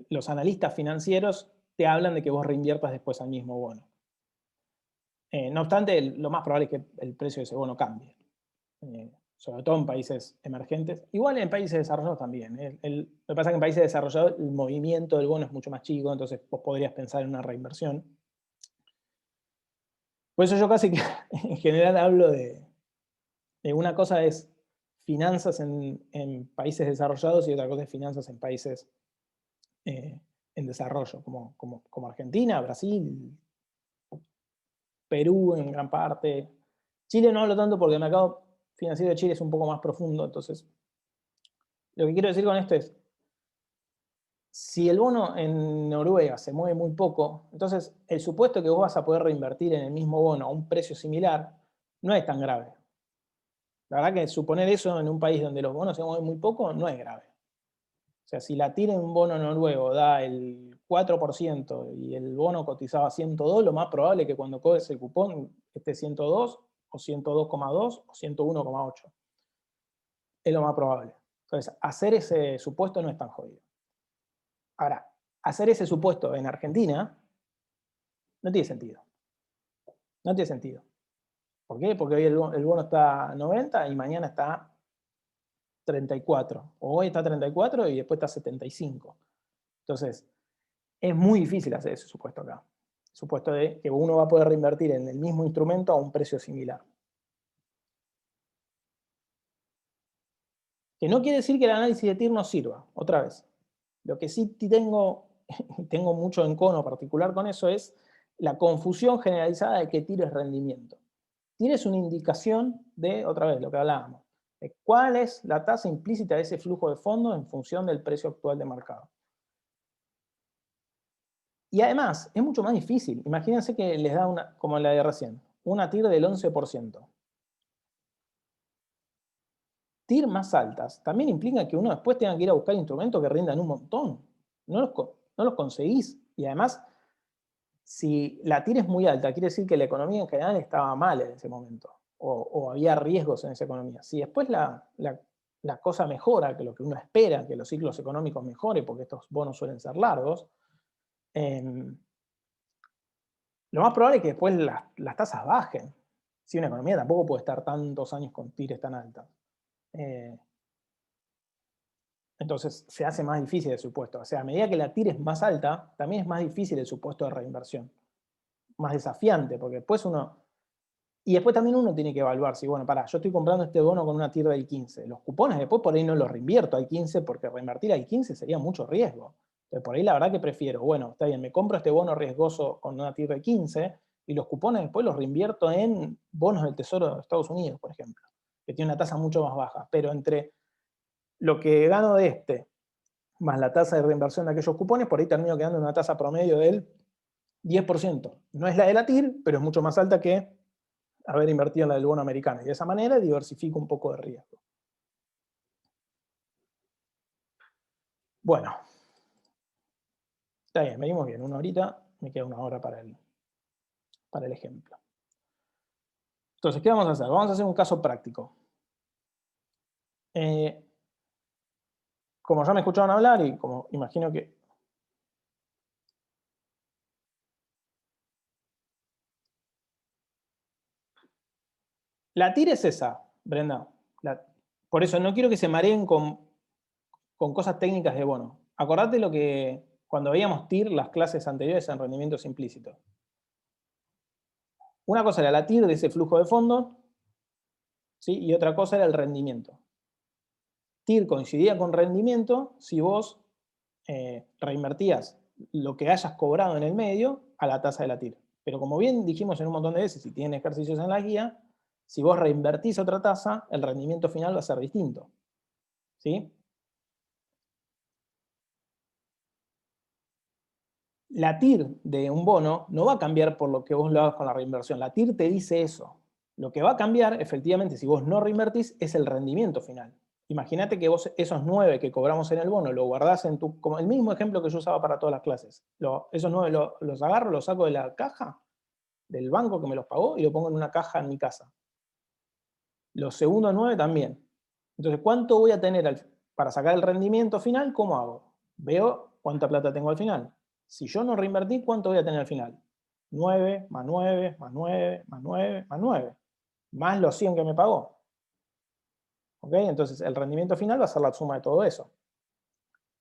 los analistas financieros te hablan de que vos reinviertas después al mismo bono. No obstante, lo más probable es que el precio de ese bono cambie. Sobre todo en países emergentes. Igual en países desarrollados también. Lo que pasa es que en países desarrollados el movimiento del bono es mucho más chico, entonces vos podrías pensar en una reinversión. Por eso yo casi que en general hablo de una cosa es finanzas en países desarrollados y otra cosa es finanzas en países en desarrollo, como Argentina, Brasil, Perú en gran parte. Chile no hablo tanto porque el mercado financiero de Chile es un poco más profundo, entonces lo que quiero decir con esto es, si el bono en Noruega se mueve muy poco, entonces el supuesto que vos vas a poder reinvertir en el mismo bono a un precio similar no es tan grave. La verdad que suponer eso en un país donde los bonos se mueven muy poco no es grave. O sea, si la TIR en un bono noruego da el 4% y el bono cotizaba 102, lo más probable es que cuando cobres el cupón esté 102 o 102,2 o 101,8. Es lo más probable. Entonces, hacer ese supuesto no es tan jodido. Ahora, hacer ese supuesto en Argentina no tiene sentido. No tiene sentido. ¿Por qué? Porque hoy el bono está a 90 y mañana está 34. O hoy está 34 y después está 75. Entonces, es muy difícil hacer ese supuesto acá. El supuesto de que uno va a poder reinvertir en el mismo instrumento a un precio similar. Que no quiere decir que el análisis de TIR no sirva, otra vez. Lo que sí tengo mucho en cono particular con eso es la confusión generalizada de que TIR es rendimiento. TIR es una indicación de, otra vez, lo que hablábamos, de cuál es la tasa implícita de ese flujo de fondos en función del precio actual de mercado. Y además, es mucho más difícil. Imagínense que les da una, como la de recién, una TIR del 11%. TIR más altas también implica que uno después tenga que ir a buscar instrumentos que rindan un montón. No los conseguís. Y además, si la TIR es muy alta, quiere decir que la economía en general estaba mal en ese momento. O había riesgos en esa economía. Si después la cosa mejora, que lo que uno espera, que los ciclos económicos mejoren, porque estos bonos suelen ser largos, lo más probable es que después las tasas bajen. Si una economía tampoco puede estar tantos años con TIRs tan altas. Entonces se hace más difícil el supuesto. O sea, a medida que la TIR es más alta, también es más difícil el supuesto de reinversión. Más desafiante, porque después uno... Y después también uno tiene que evaluar si, bueno, pará, yo estoy comprando este bono con una TIR del 15. Los cupones después por ahí no los reinvierto al 15 porque reinvertir al 15 sería mucho riesgo. Entonces por ahí la verdad que prefiero, bueno, está bien, me compro este bono riesgoso con una TIR del 15 y los cupones después los reinvierto en bonos del Tesoro de Estados Unidos, por ejemplo, que tiene una tasa mucho más baja. Pero entre lo que gano de este más la tasa de reinversión de aquellos cupones, por ahí termino quedando en una tasa promedio del 10%. No es la de la TIR, pero es mucho más alta que haber invertido en la del bono americano. Y de esa manera diversifico un poco de riesgo. Bueno, está bien, venimos bien. Una horita, me queda una hora para el ejemplo. Entonces, ¿qué vamos a hacer? Vamos a hacer un caso práctico. Como ya me escucharon hablar y como imagino que... La TIR es esa, Brenda. Por eso no quiero que se mareen con cosas técnicas de bono. Acordate lo que cuando veíamos TIR las clases anteriores en rendimientos implícitos. Una cosa era la TIR de ese flujo de fondos, ¿sí? Y otra cosa era el rendimiento. TIR coincidía con rendimiento si vos reinvertías lo que hayas cobrado en el medio a la tasa de la TIR. Pero como bien dijimos en un montón de veces, y tienen ejercicios en la guía, si vos reinvertís otra tasa, el rendimiento final va a ser distinto. ¿Sí? La TIR de un bono no va a cambiar por lo que vos lo hagas con la reinversión. La TIR te dice eso. Lo que va a cambiar, efectivamente, si vos no reinvertís, es el rendimiento final. Imagínate que vos esos 9 que cobramos en el bono lo guardás en tu... Como el mismo ejemplo que yo usaba para todas las clases. Esos 9 los agarro, los saco de la caja del banco que me los pagó y lo pongo en una caja en mi casa. Los segundos 9 también. Entonces, ¿cuánto voy a tener para sacar el rendimiento final? ¿Cómo hago? Veo cuánta plata tengo al final. Si yo no reinvertí, ¿cuánto voy a tener al final? 9 más 9 más 9 más 9 más 9. Más los 100 que me pagó. ¿Ok? Entonces, el rendimiento final va a ser la suma de todo eso.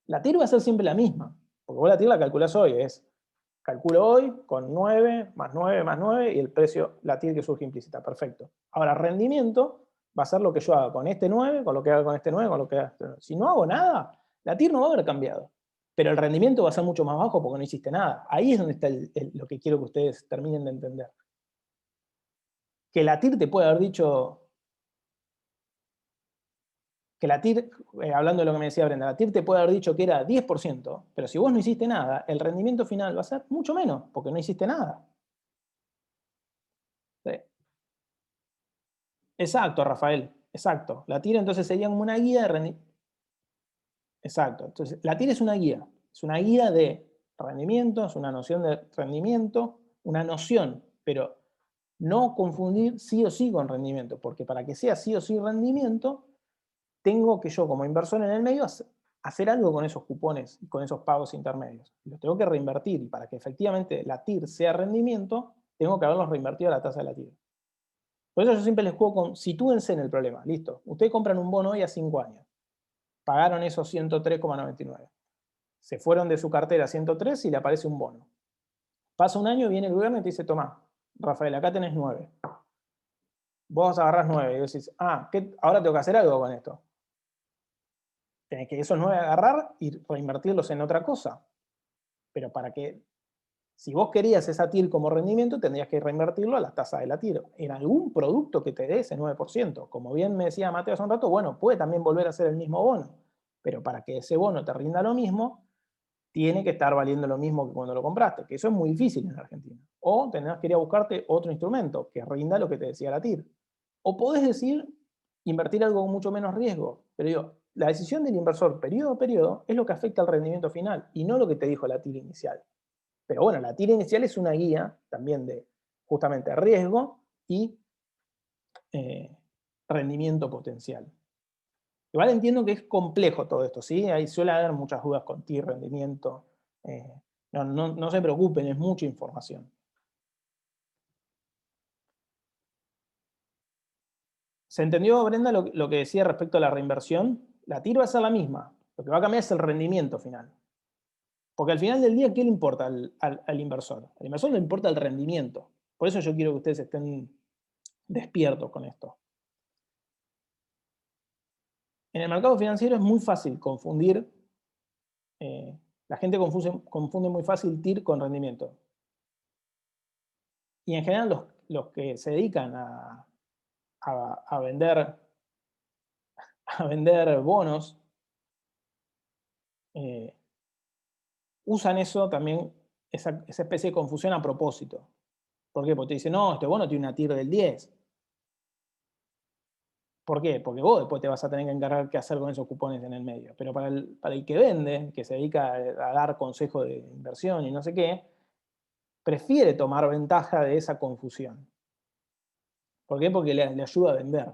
La TIR va a ser siempre la misma. Porque vos la TIR la calculás hoy. Calculo hoy con 9 más 9 más 9 y el precio, la TIR que surge implícita. Perfecto. Ahora, rendimiento va a ser lo que yo haga con este 9, con lo que haga con este 9, con lo que haga este 9. Si no hago nada, la TIR no va a haber cambiado. Pero el rendimiento va a ser mucho más bajo porque no hiciste nada. Ahí es donde está lo que quiero que ustedes terminen de entender. Que la TIR te puede haber dicho, que la TIR, hablando de lo que me decía Brenda, la TIR te puede haber dicho que era 10%, pero si vos no hiciste nada, el rendimiento final va a ser mucho menos, porque no hiciste nada. ¿Sí? Exacto, Rafael, exacto. La TIR entonces sería como una guía de rendimiento. Exacto. Entonces, la TIR es una guía. Es una guía de rendimiento, es una noción de rendimiento, una noción, pero no confundir sí o sí con rendimiento, porque para que sea sí o sí rendimiento, tengo que yo como inversor en el medio hacer algo con esos cupones y con esos pagos intermedios. Los tengo que reinvertir y para que efectivamente la TIR sea rendimiento, tengo que haberlos reinvertido a la tasa de la TIR. Por eso yo siempre les juego con, sitúense en el problema, listo. Ustedes compran un bono hoy a 5 años, pagaron esos 103,99. Se fueron de su cartera a 103 y le aparece un bono. Pasa un año, viene el gobierno y te dice, tomá, Rafael, acá tenés 9. Vos agarrás 9 y decís, ahora tengo que hacer algo con esto. Tenés que esos 9 agarrar y reinvertirlos en otra cosa. Pero para que, si vos querías esa TIR como rendimiento, tendrías que reinvertirlo a la tasa de la TIR, en algún producto que te dé ese 9%. Como bien me decía Mateo hace un rato, bueno, puede también volver a ser el mismo bono. Pero para que ese bono te rinda lo mismo, tiene que estar valiendo lo mismo que cuando lo compraste, que eso es muy difícil en Argentina. O tendrás que ir a buscarte otro instrumento que rinda lo que te decía la TIR. O podés decir, invertir algo con mucho menos riesgo. Pero digo, la decisión del inversor periodo a periodo es lo que afecta al rendimiento final y no lo que te dijo la TIR inicial. Pero bueno, la TIR inicial es una guía también de justamente riesgo y eh, rendimiento potencial. Igual entiendo que es complejo todo esto, ¿sí? Ahí suele haber muchas dudas con TIR, rendimiento. eh, no se preocupen, es mucha información. ¿Se entendió, Brenda, lo que decía respecto a la reinversión? La TIR va a ser la misma. Lo que va a cambiar es el rendimiento final. Porque al final del día, ¿qué le importa al inversor? Al inversor le importa el rendimiento. Por eso yo quiero que ustedes estén despiertos con esto. En el mercado financiero es muy fácil confundir, la gente confunde muy fácil TIR con rendimiento. Y en general los que se dedican a vender, a vender bonos, eh, usan eso también, esa especie de confusión a propósito. ¿Por qué? Porque te dicen, no, este bono tiene una TIR del 10. ¿Por qué? Porque vos después te vas a tener que encargar qué hacer con esos cupones en el medio. Pero para el que vende, que se dedica a dar consejos de inversión y no sé qué, prefiere tomar ventaja de esa confusión. ¿Por qué? Porque le ayuda a vender.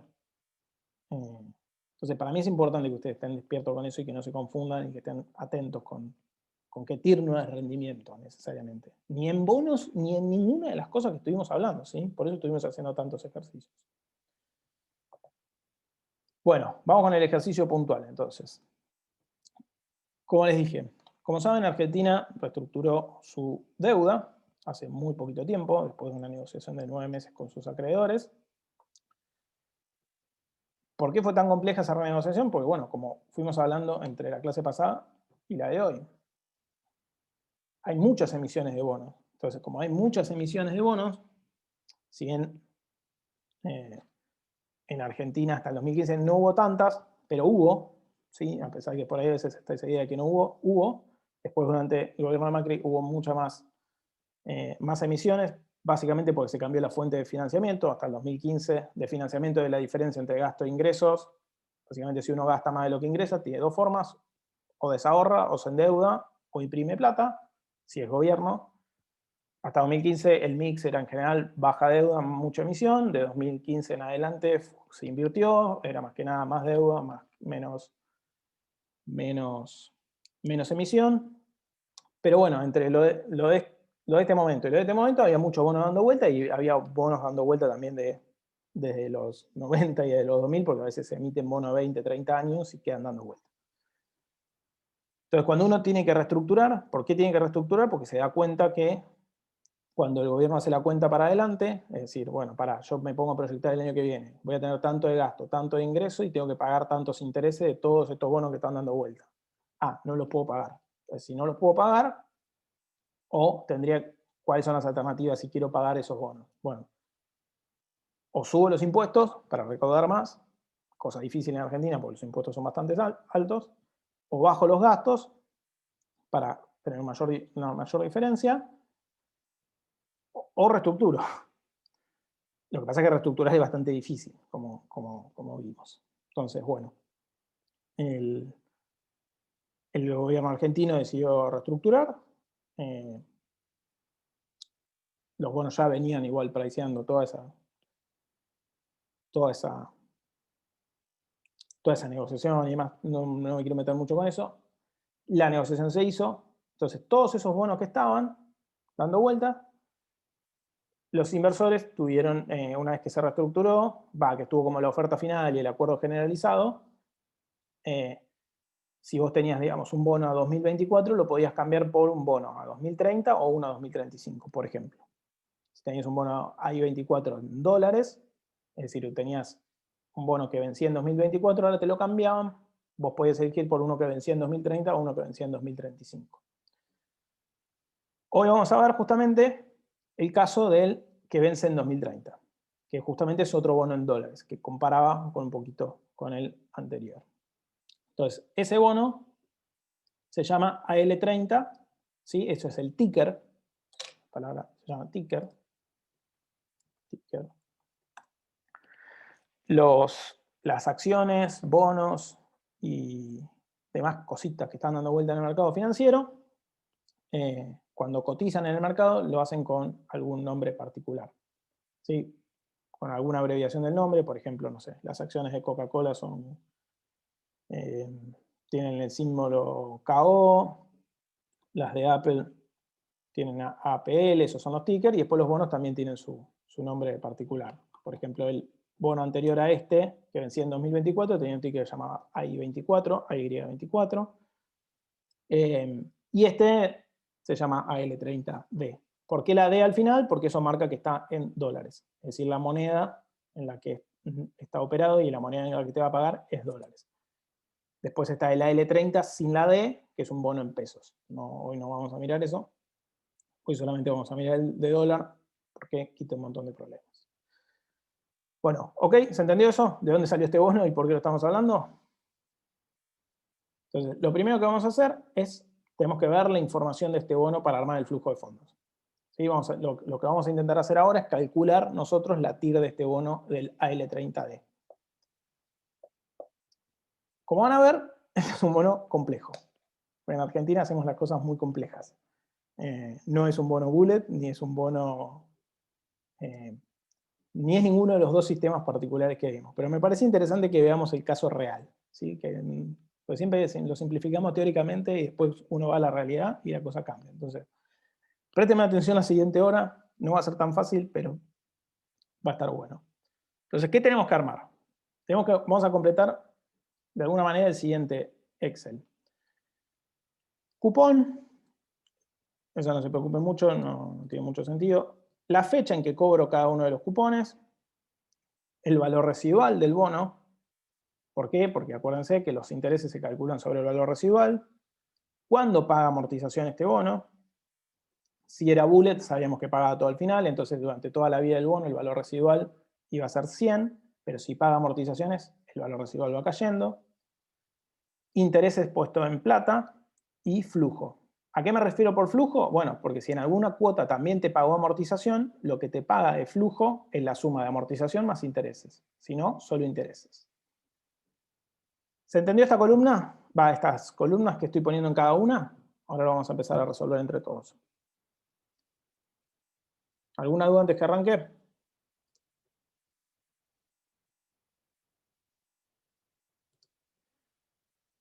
Entonces, para mí es importante que ustedes estén despiertos con eso y que no se confundan y que estén atentos con que TIR no es rendimiento necesariamente. Ni en bonos, ni en ninguna de las cosas que estuvimos hablando, ¿sí? Por eso estuvimos haciendo tantos ejercicios. Bueno, vamos con el ejercicio puntual, entonces. Como les dije, como saben, Argentina reestructuró su deuda hace muy poquito tiempo, después de una negociación de 9 meses con sus acreedores. ¿Por qué fue tan compleja esa renegociación? Porque, bueno, como fuimos hablando entre la clase pasada y la de hoy, hay muchas emisiones de bonos. Entonces, como hay muchas emisiones de bonos, si bien en Argentina hasta el 2015 no hubo tantas, pero hubo, ¿sí? A pesar de que por ahí a veces está esa idea de que no hubo, hubo. Después, durante el gobierno de Macri, hubo muchas más emisiones, básicamente porque se cambió la fuente de financiamiento hasta el 2015, de financiamiento de la diferencia entre gasto e ingresos. Básicamente, si uno gasta más de lo que ingresa, tiene dos formas: o desahorra, o se endeuda, o imprime plata, si es gobierno. Hasta 2015 el mix era en general baja deuda, mucha emisión. De 2015 en adelante se invirtió, era más que nada más deuda, menos emisión. Pero bueno, entre lo de este momento y lo de este momento había muchos bonos dando vuelta y había bonos dando vuelta también desde los 90 y de los 2000, porque a veces se emiten bonos de 20, 30 años y quedan dando vuelta. Entonces, cuando uno tiene que reestructurar, ¿por qué tiene que reestructurar? Porque se da cuenta que cuando el gobierno hace la cuenta para adelante, es decir, bueno, yo me pongo a proyectar el año que viene, voy a tener tanto de gasto, tanto de ingreso y tengo que pagar tantos intereses de todos estos bonos que están dando vuelta. No los puedo pagar. Entonces, si no los puedo pagar, ¿cuáles son las alternativas si quiero pagar esos bonos? Bueno, o subo los impuestos para recaudar más, cosa difícil en Argentina porque los impuestos son bastante altos, o bajo los gastos para tener una mayor diferencia, o reestructuro. Lo que pasa es que reestructurar es bastante difícil, como vimos. Entonces, bueno, el gobierno argentino decidió reestructurar. Los bonos ya venían igual priceando toda esa negociación y demás. No me quiero meter mucho con eso. La negociación se hizo. Entonces, todos esos bonos que estaban dando vuelta, los inversores tuvieron, una vez que se reestructuró, que estuvo como la oferta final y el acuerdo generalizado, si vos tenías, digamos, un bono a 2024, lo podías cambiar por un bono a 2030 o uno a 2035, por ejemplo. Si tenías un bono I-24 en dólares, es decir, tenías un bono que vencía en 2024, ahora te lo cambiaban, vos podías elegir por uno que vencía en 2030 o uno que vencía en 2035. Hoy vamos a ver justamente el caso del que vence en 2030, que justamente es otro bono en dólares, que comparaba con un poquito con el anterior. Entonces, ese bono se llama AL30, ¿sí? Eso es el ticker, la palabra se llama ticker. Las acciones, bonos y demás cositas que están dando vuelta en el mercado financiero, cuando cotizan en el mercado lo hacen con algún nombre particular, ¿sí? Con alguna abreviación del nombre. Por ejemplo, no sé, las acciones de Coca-Cola tienen el símbolo KO, las de Apple tienen APL, esos son los tickers, y después los bonos también tienen su nombre particular. Por ejemplo, el bono anterior a este, que vencía en 2024, tenía un ticker llamado AI24, AY24, y este se llama AL30D. ¿Por qué la D al final? Porque eso marca que está en dólares. Es decir, la moneda en la que está operado y la moneda en la que te va a pagar es dólares. Después está el AL30 sin la D, que es un bono en pesos. Hoy no vamos a mirar eso. Hoy solamente vamos a mirar el de dólar porque quita un montón de problemas. Bueno, ¿ok? ¿Se entendió eso? ¿De dónde salió este bono y por qué lo estamos hablando? Entonces, lo primero que vamos a hacer es, tenemos que ver la información de este bono para armar el flujo de fondos. ¿Sí? Lo que vamos a intentar hacer ahora es calcular nosotros la TIR de este bono del AL30D. Como van a ver, este es un bono complejo. En Argentina hacemos las cosas muy complejas. No es un bono bullet, ni es un bono... ni es ninguno de los dos sistemas particulares que vimos. Pero me parece interesante que veamos el caso real, ¿sí? Pues siempre lo simplificamos teóricamente y después uno va a la realidad y la cosa cambia. Entonces, présteme atención la siguiente hora. No va a ser tan fácil, pero va a estar bueno. Entonces, ¿qué tenemos que armar? Vamos a completar de alguna manera el siguiente Excel. Cupón. Eso no se preocupe mucho, no tiene mucho sentido. La fecha en que cobro cada uno de los cupones. El valor residual del bono. ¿Por qué? Porque acuérdense que los intereses se calculan sobre el valor residual. ¿Cuándo paga amortización este bono? Si era bullet, sabíamos que pagaba todo al final, entonces durante toda la vida del bono el valor residual iba a ser 100, pero si paga amortizaciones, el valor residual va cayendo. Intereses puestos en plata y flujo. ¿A qué me refiero por flujo? Bueno, porque si en alguna cuota también te pagó amortización, lo que te paga de flujo es la suma de amortización más intereses. Si no, solo intereses. ¿Se entendió esta columna? Estas columnas que estoy poniendo en cada una. Ahora lo vamos a empezar a resolver entre todos. ¿Alguna duda antes que arranque?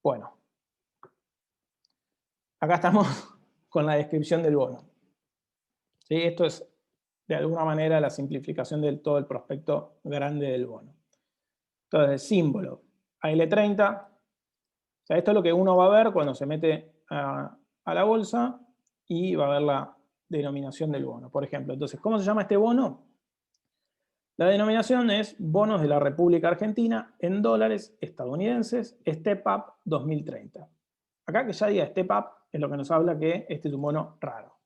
Bueno. Acá estamos con la descripción del bono. ¿Sí? Esto es, de alguna manera, la simplificación de todo el prospecto grande del bono. Entonces, símbolo, AL30. O sea, esto es lo que uno va a ver cuando se mete a la bolsa y va a ver la denominación del bono, por ejemplo. Entonces, ¿cómo se llama este bono? La denominación es bonos de la República Argentina en dólares estadounidenses, Step Up 2030. Acá que ya diga Step Up es lo que nos habla que este es un bono raro.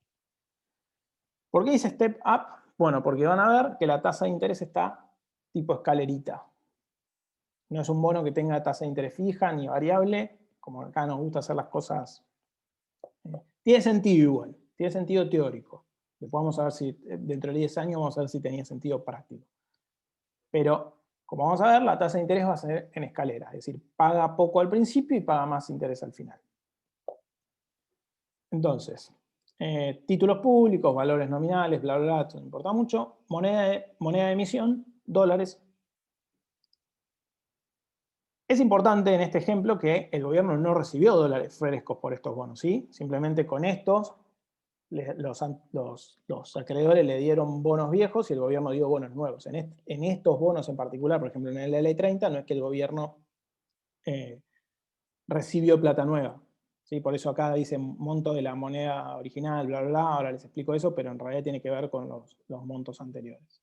¿Por qué dice Step Up? Bueno, porque van a ver que la tasa de interés está tipo escalerita. No es un bono que tenga tasa de interés fija ni variable, como acá nos gusta hacer las cosas. Tiene sentido igual, tiene sentido teórico. Después vamos a ver si, dentro de 10 años, vamos a ver si tenía sentido práctico. Pero, como vamos a ver, la tasa de interés va a ser en escalera, es decir, paga poco al principio y paga más interés al final. Entonces, títulos públicos, valores nominales, bla, bla, bla, esto no importa mucho. Moneda de emisión, dólares. Es importante en este ejemplo que el gobierno no recibió dólares frescos por estos bonos, ¿sí? Simplemente con estos los acreedores le dieron bonos viejos y el gobierno dio bonos nuevos. En estos bonos en particular, por ejemplo en el L30, no es que el gobierno recibió plata nueva. ¿Sí? Por eso acá dice monto de la moneda original, bla, bla, bla, ahora les explico eso, pero en realidad tiene que ver con los montos anteriores.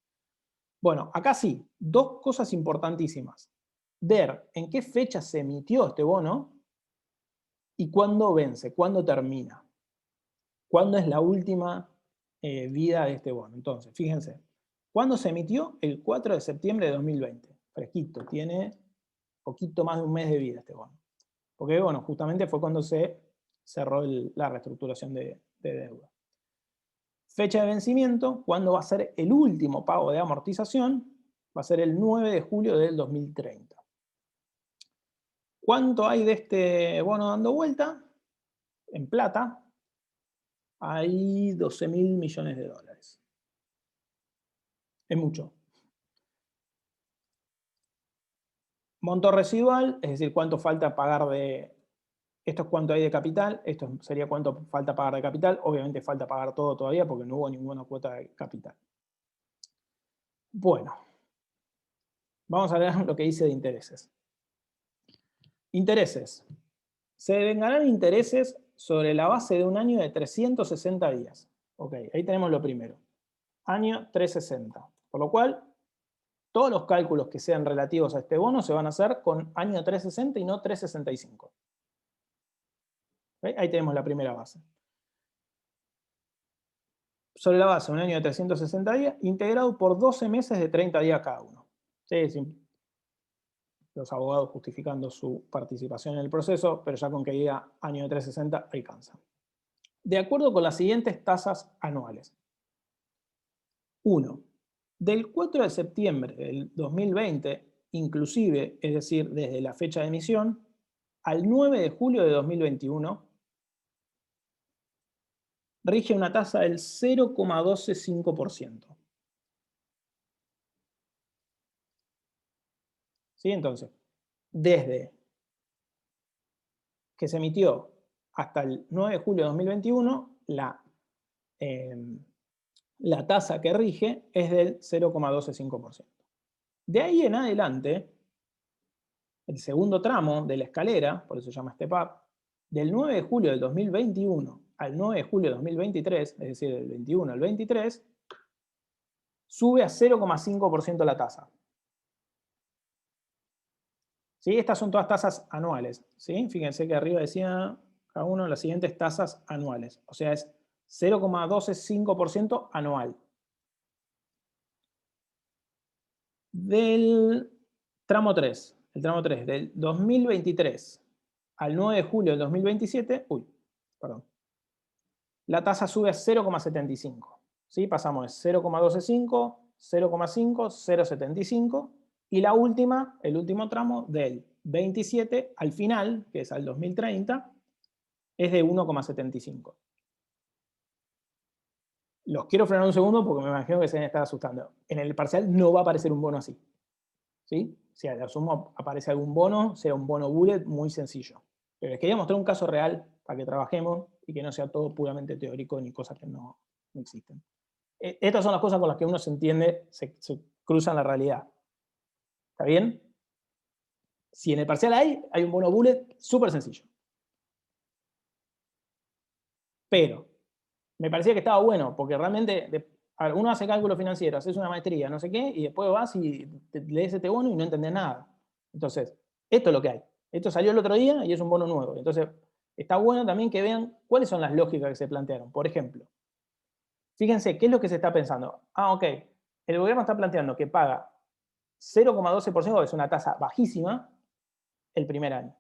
Bueno, acá sí, dos cosas importantísimas. Ver en qué fecha se emitió este bono y cuándo vence, cuándo termina. ¿Cuándo es la última vida de este bono? Entonces, fíjense, ¿cuándo se emitió? El 4 de septiembre de 2020. Fresquito, tiene poquito más de un mes de vida este bono. Porque, bueno, justamente fue cuando se cerró la reestructuración de deuda. Fecha de vencimiento, ¿cuándo va a ser el último pago de amortización? Va a ser el 9 de julio del 2030. ¿Cuánto hay de este bono dando vuelta? En plata, hay 12.000 millones de dólares. Es mucho. Monto residual, es decir, cuánto falta pagar de... Esto es cuánto hay de capital, esto sería cuánto falta pagar de capital. Obviamente falta pagar todo todavía porque no hubo ninguna cuota de capital. Bueno, vamos a ver lo que dice de intereses. Intereses. Se devengarán intereses sobre la base de un año de 360 días. Ok, ahí tenemos lo primero. Año 360. Por lo cual, todos los cálculos que sean relativos a este bono se van a hacer con año 360 y no 365. ¿Okay? Ahí tenemos la primera base. Sobre la base de un año de 360 días, integrado por 12 meses de 30 días cada uno. Sí, sí. Los abogados justificando su participación en el proceso, pero ya con que diga año de 360 alcanza. De acuerdo con las siguientes tasas anuales. 1. Del 4 de septiembre del 2020, inclusive, es decir, desde la fecha de emisión, al 9 de julio de 2021, rige una tasa del 0,125%. ¿Sí? Entonces, desde que se emitió hasta el 9 de julio de 2021, la tasa que rige es del 0,125%. De ahí en adelante, el segundo tramo de la escalera, por eso se llama step up, del 9 de julio del 2021 al 9 de julio de 2023, es decir, del 21 al 23, sube a 0,5% la tasa. ¿Sí? Estas son todas tasas anuales. ¿Sí? Fíjense que arriba decía cada uno de las siguientes tasas anuales. O sea, es 0,125% anual. Del tramo 3, el tramo 3, del 2023 al 9 de julio del 2027, la tasa sube a 0,75. ¿Sí? Pasamos de 0,125, 0,5, 0,75 y la última, el último tramo del 27 al final, que es al 2030, es de 1,75. Los quiero frenar un segundo porque me imagino que se deben estar asustando. En el parcial no va a aparecer un bono así. ¿Sí? Si al asumo aparece algún bono, será un bono bullet muy sencillo. Pero les quería mostrar un caso real para que trabajemos y que no sea todo puramente teórico ni cosas que no existen. Estas son las cosas con las que uno se entiende, se cruzan la realidad. ¿Está bien? Si en el parcial hay un bono bullet, súper sencillo. Pero me parecía que estaba bueno, porque realmente uno hace cálculo financiero, haces una maestría, no sé qué, y después vas y lees este bono y no entendés nada. Entonces, esto es lo que hay. Esto salió el otro día y es un bono nuevo. Entonces, está bueno también que vean cuáles son las lógicas que se plantearon. Por ejemplo, fíjense, ¿qué es lo que se está pensando? Ok, el gobierno está planteando que paga 0,12% es una tasa bajísima el primer año.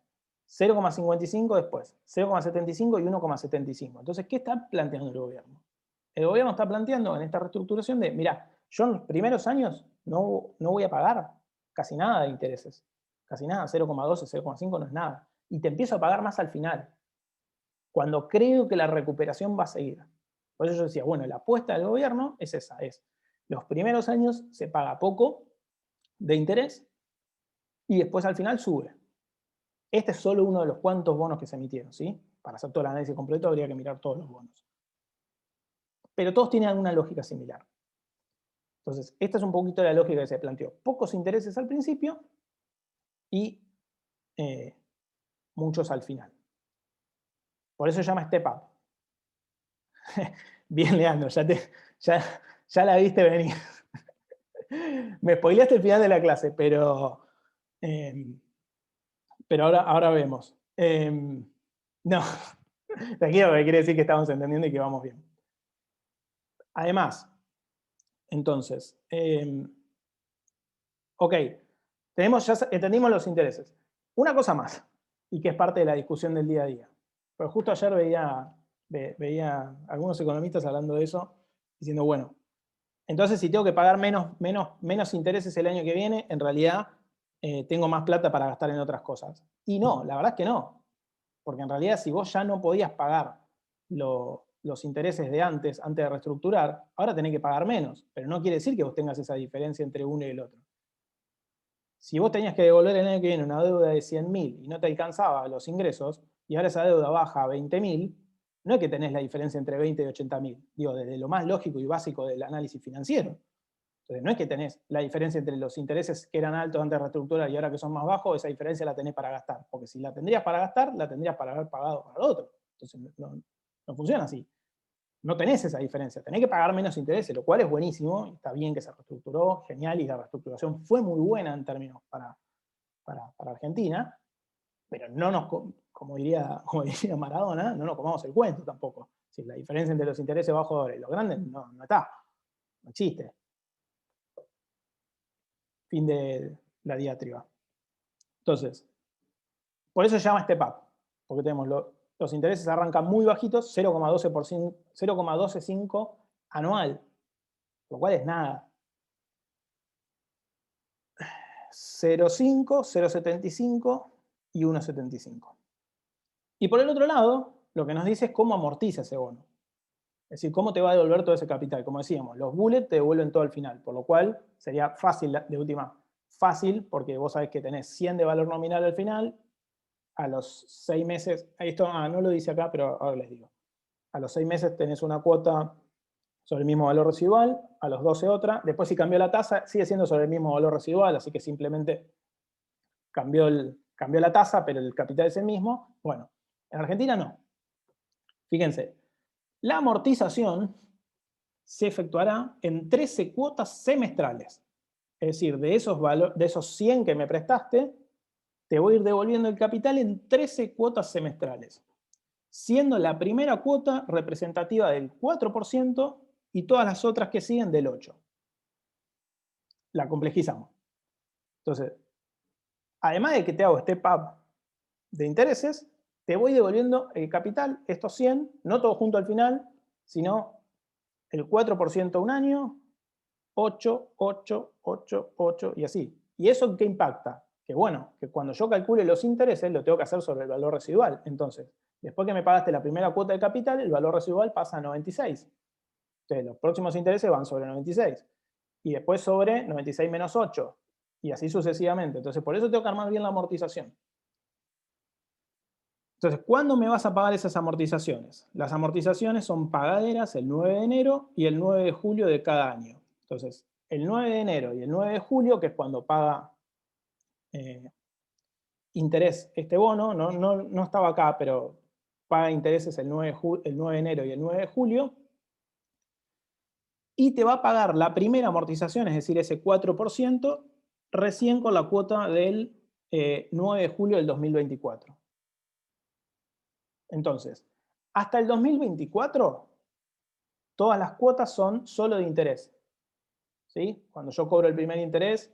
0,55 después, 0,75 y 1,75. Entonces, ¿qué está planteando el gobierno? El gobierno está planteando en esta reestructuración de, mira, yo en los primeros años no voy a pagar casi nada de intereses. Casi nada, 0,12, 0,5 no es nada. Y te empiezo a pagar más al final, cuando creo que la recuperación va a seguir. Por eso yo decía, bueno, la apuesta del gobierno es esa, es los primeros años se paga poco de interés y después al final sube. Este es solo uno de los cuantos bonos que se emitieron, ¿sí? Para hacer todo el análisis completo habría que mirar todos los bonos. Pero todos tienen alguna lógica similar. Entonces, esta es un poquito la lógica que se planteó. Pocos intereses al principio y muchos al final. Por eso se llama step up. Bien, Leandro, ya la viste venir. Me spoileaste el final de la clase, pero ahora vemos. No, tranquilo, porque quiere decir que estamos entendiendo y que vamos bien. Además, entonces, ok, ya entendimos los intereses. Una cosa más, y que es parte de la discusión del día a día. Pero justo ayer veía algunos economistas hablando de eso, diciendo, bueno, entonces si tengo que pagar menos intereses el año que viene, en realidad tengo más plata para gastar en otras cosas. Y no, la verdad es que no. Porque en realidad si vos ya no podías pagar los intereses de antes de reestructurar, ahora tenés que pagar menos. Pero no quiere decir que vos tengas esa diferencia entre uno y el otro. Si vos tenías que devolver el año que viene una deuda de 100.000 y no te alcanzaba los ingresos, y ahora esa deuda baja a 20.000, no es que tenés la diferencia entre 20 y 80.000. Digo, desde lo más lógico y básico del análisis financiero. Entonces, no es que tenés la diferencia entre los intereses que eran altos antes de reestructurar y ahora que son más bajos, esa diferencia la tenés para gastar. Porque si la tendrías para gastar, la tendrías para haber pagado para lo otro. Entonces, no funciona así. No tenés esa diferencia. Tenés que pagar menos intereses, lo cual es buenísimo. Está bien que se reestructuró, genial, y la reestructuración fue muy buena en términos para Argentina, pero como diría Maradona, no nos comamos el cuento tampoco. Si la diferencia entre los intereses bajos y los grandes no está, no existe. Fin de la diatriba. Entonces, por eso se llama step up, porque tenemos los intereses arrancan muy bajitos, 0,12,5 anual, lo cual es nada. 0,5, 0,75 y 1,75. Y por el otro lado, lo que nos dice es cómo amortiza ese bono. Es decir, cómo te va a devolver todo ese capital. Como decíamos, los bullets te devuelven todo al final, por lo cual sería fácil, de última, fácil, porque vos sabés que tenés 100 de valor nominal al final, a los 6 meses, esto no lo dice acá, pero ahora les digo. A los 6 meses tenés una cuota sobre el mismo valor residual, a los 12 otra, después si cambió la tasa, sigue siendo sobre el mismo valor residual, así que simplemente cambió la tasa, pero el capital es el mismo. Bueno, en Argentina no. Fíjense, la amortización se efectuará en 13 cuotas semestrales. Es decir, de esos 100 que me prestaste, te voy a ir devolviendo el capital en 13 cuotas semestrales, siendo la primera cuota representativa del 4% y todas las otras que siguen del 8%. La complejizamos. Entonces, además de que te hago step up de intereses, te voy devolviendo el capital, estos 100, no todo junto al final, sino el 4% un año, 8, 8, 8, 8 y así. ¿Y eso qué impacta? Que bueno, que cuando yo calcule los intereses lo tengo que hacer sobre el valor residual. Entonces, después que me pagaste la primera cuota de capital, el valor residual pasa a 96. Entonces, los próximos intereses van sobre 96. Y después sobre 96 menos 8. Y así sucesivamente. Entonces, por eso tengo que armar bien la amortización. Entonces, ¿cuándo me vas a pagar esas amortizaciones? Las amortizaciones son pagaderas el 9 de enero y el 9 de julio de cada año. Entonces, el 9 de enero y el 9 de julio, que es cuando paga interés este bono, no estaba acá, pero paga intereses el 9 de enero y el 9 de julio, y te va a pagar la primera amortización, es decir, ese 4%, recién con la cuota del 9 de julio del 2024. Entonces, hasta el 2024, todas las cuotas son solo de interés. ¿Sí? Cuando yo cobro el primer interés,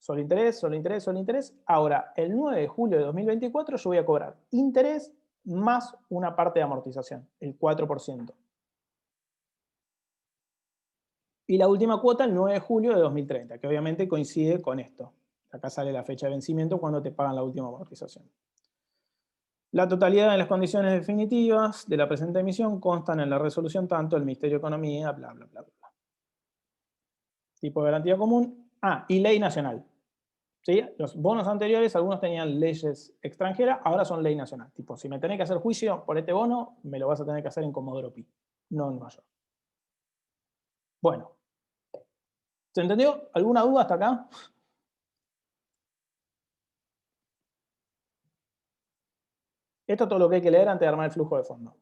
Solo interés, solo interés, solo interés. Ahora, el 9 de julio de 2024 yo voy a cobrar interés más una parte de amortización, el 4%. Y la última cuota el 9 de julio de 2030, que obviamente coincide con esto. Acá sale la fecha de vencimiento cuando te pagan la última amortización. La totalidad de las condiciones definitivas de la presente emisión constan en la resolución tanto del Ministerio de Economía, bla, bla, bla, bla. Tipo de garantía común. Y ley nacional. ¿Sí? Los bonos anteriores, algunos tenían leyes extranjeras, ahora son ley nacional. Tipo, si me tenés que hacer juicio por este bono, me lo vas a tener que hacer en Comodoro Pi, no en Nueva York. Bueno. ¿Se entendió? ¿Alguna duda hasta acá? Esto es todo lo que hay que leer antes de armar el flujo de fondo.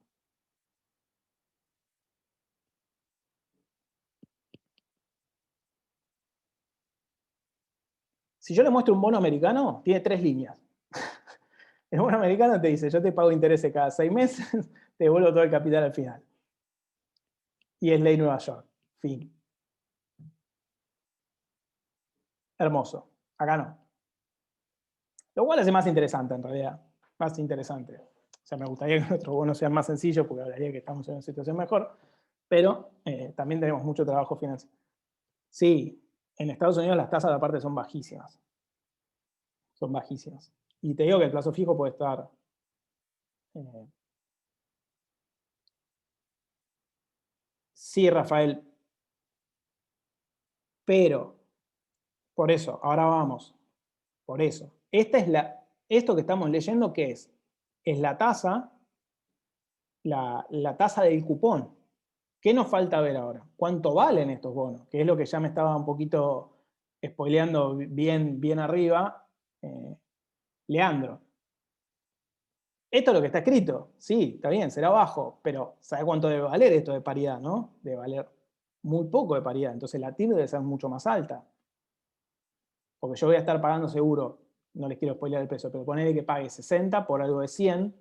Si yo le muestro un bono americano, tiene 3 líneas. El bono americano te dice, yo te pago intereses cada 6 meses, te devuelvo todo el capital al final. Y es ley Nueva York. Fin. Hermoso. Acá no. Lo cual hace más interesante en realidad. Más interesante. O sea, me gustaría que nuestros bonos sean más sencillos porque hablaría que estamos en una situación mejor. Pero también tenemos mucho trabajo financiero. Sí, en Estados Unidos las tasas aparte son bajísimas. Son bajísimas. Y te digo que el plazo fijo puede estar... sí, Rafael. Pero, por eso, ahora vamos. Por eso. Esto que estamos leyendo, ¿qué es? Es la tasa, la tasa del cupón. ¿Qué nos falta ver ahora? ¿Cuánto valen estos bonos? Que es lo que ya me estaba un poquito spoileando bien arriba, Leandro. Esto es lo que está escrito. Sí, está bien, será bajo, pero ¿sabe cuánto debe valer esto de paridad, no? Debe valer muy poco de paridad. Entonces la TIR debe ser mucho más alta. Porque yo voy a estar pagando seguro, no les quiero spoilear el precio, pero ponele que pague 60 por algo de 100,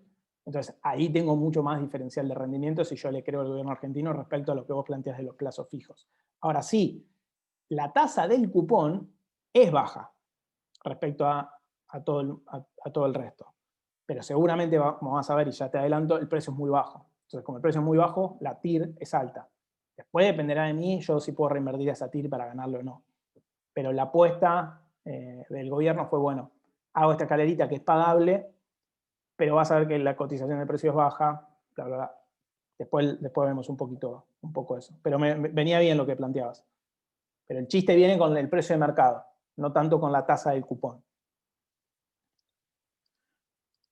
entonces ahí tengo mucho más diferencial de rendimiento si yo le creo al gobierno argentino respecto a lo que vos planteás de los plazos fijos. Ahora sí, la tasa del cupón es baja respecto a todo el resto. Pero seguramente, como vas a ver, y ya te adelanto, el precio es muy bajo. Entonces, como el precio es muy bajo, la TIR es alta. Después dependerá de mí, yo si puedo reinvertir esa TIR para ganarlo o no. Pero la apuesta del gobierno fue, bueno, hago esta escalerita que es pagable, pero vas a ver que la cotización de precios es baja, bla, bla, bla. Después vemos un poco eso. Pero venía bien lo que planteabas. Pero el chiste viene con el precio de mercado, no tanto con la tasa del cupón.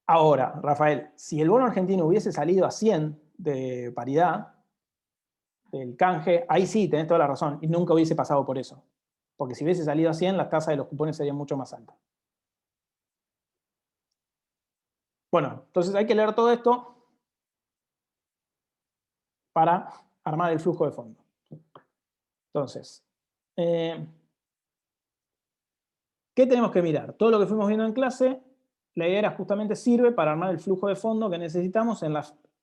Ahora, Rafael, si el bono argentino hubiese salido a 100 de paridad, del canje, ahí sí, tenés toda la razón, y nunca hubiese pasado por eso. Porque si hubiese salido a 100, las tasas de los cupones serían mucho más altas. Bueno, entonces hay que leer todo esto para armar el flujo de fondo. Entonces, ¿qué tenemos que mirar? Todo lo que fuimos viendo en clase, la idea era justamente sirve para armar el flujo de fondo que necesitamos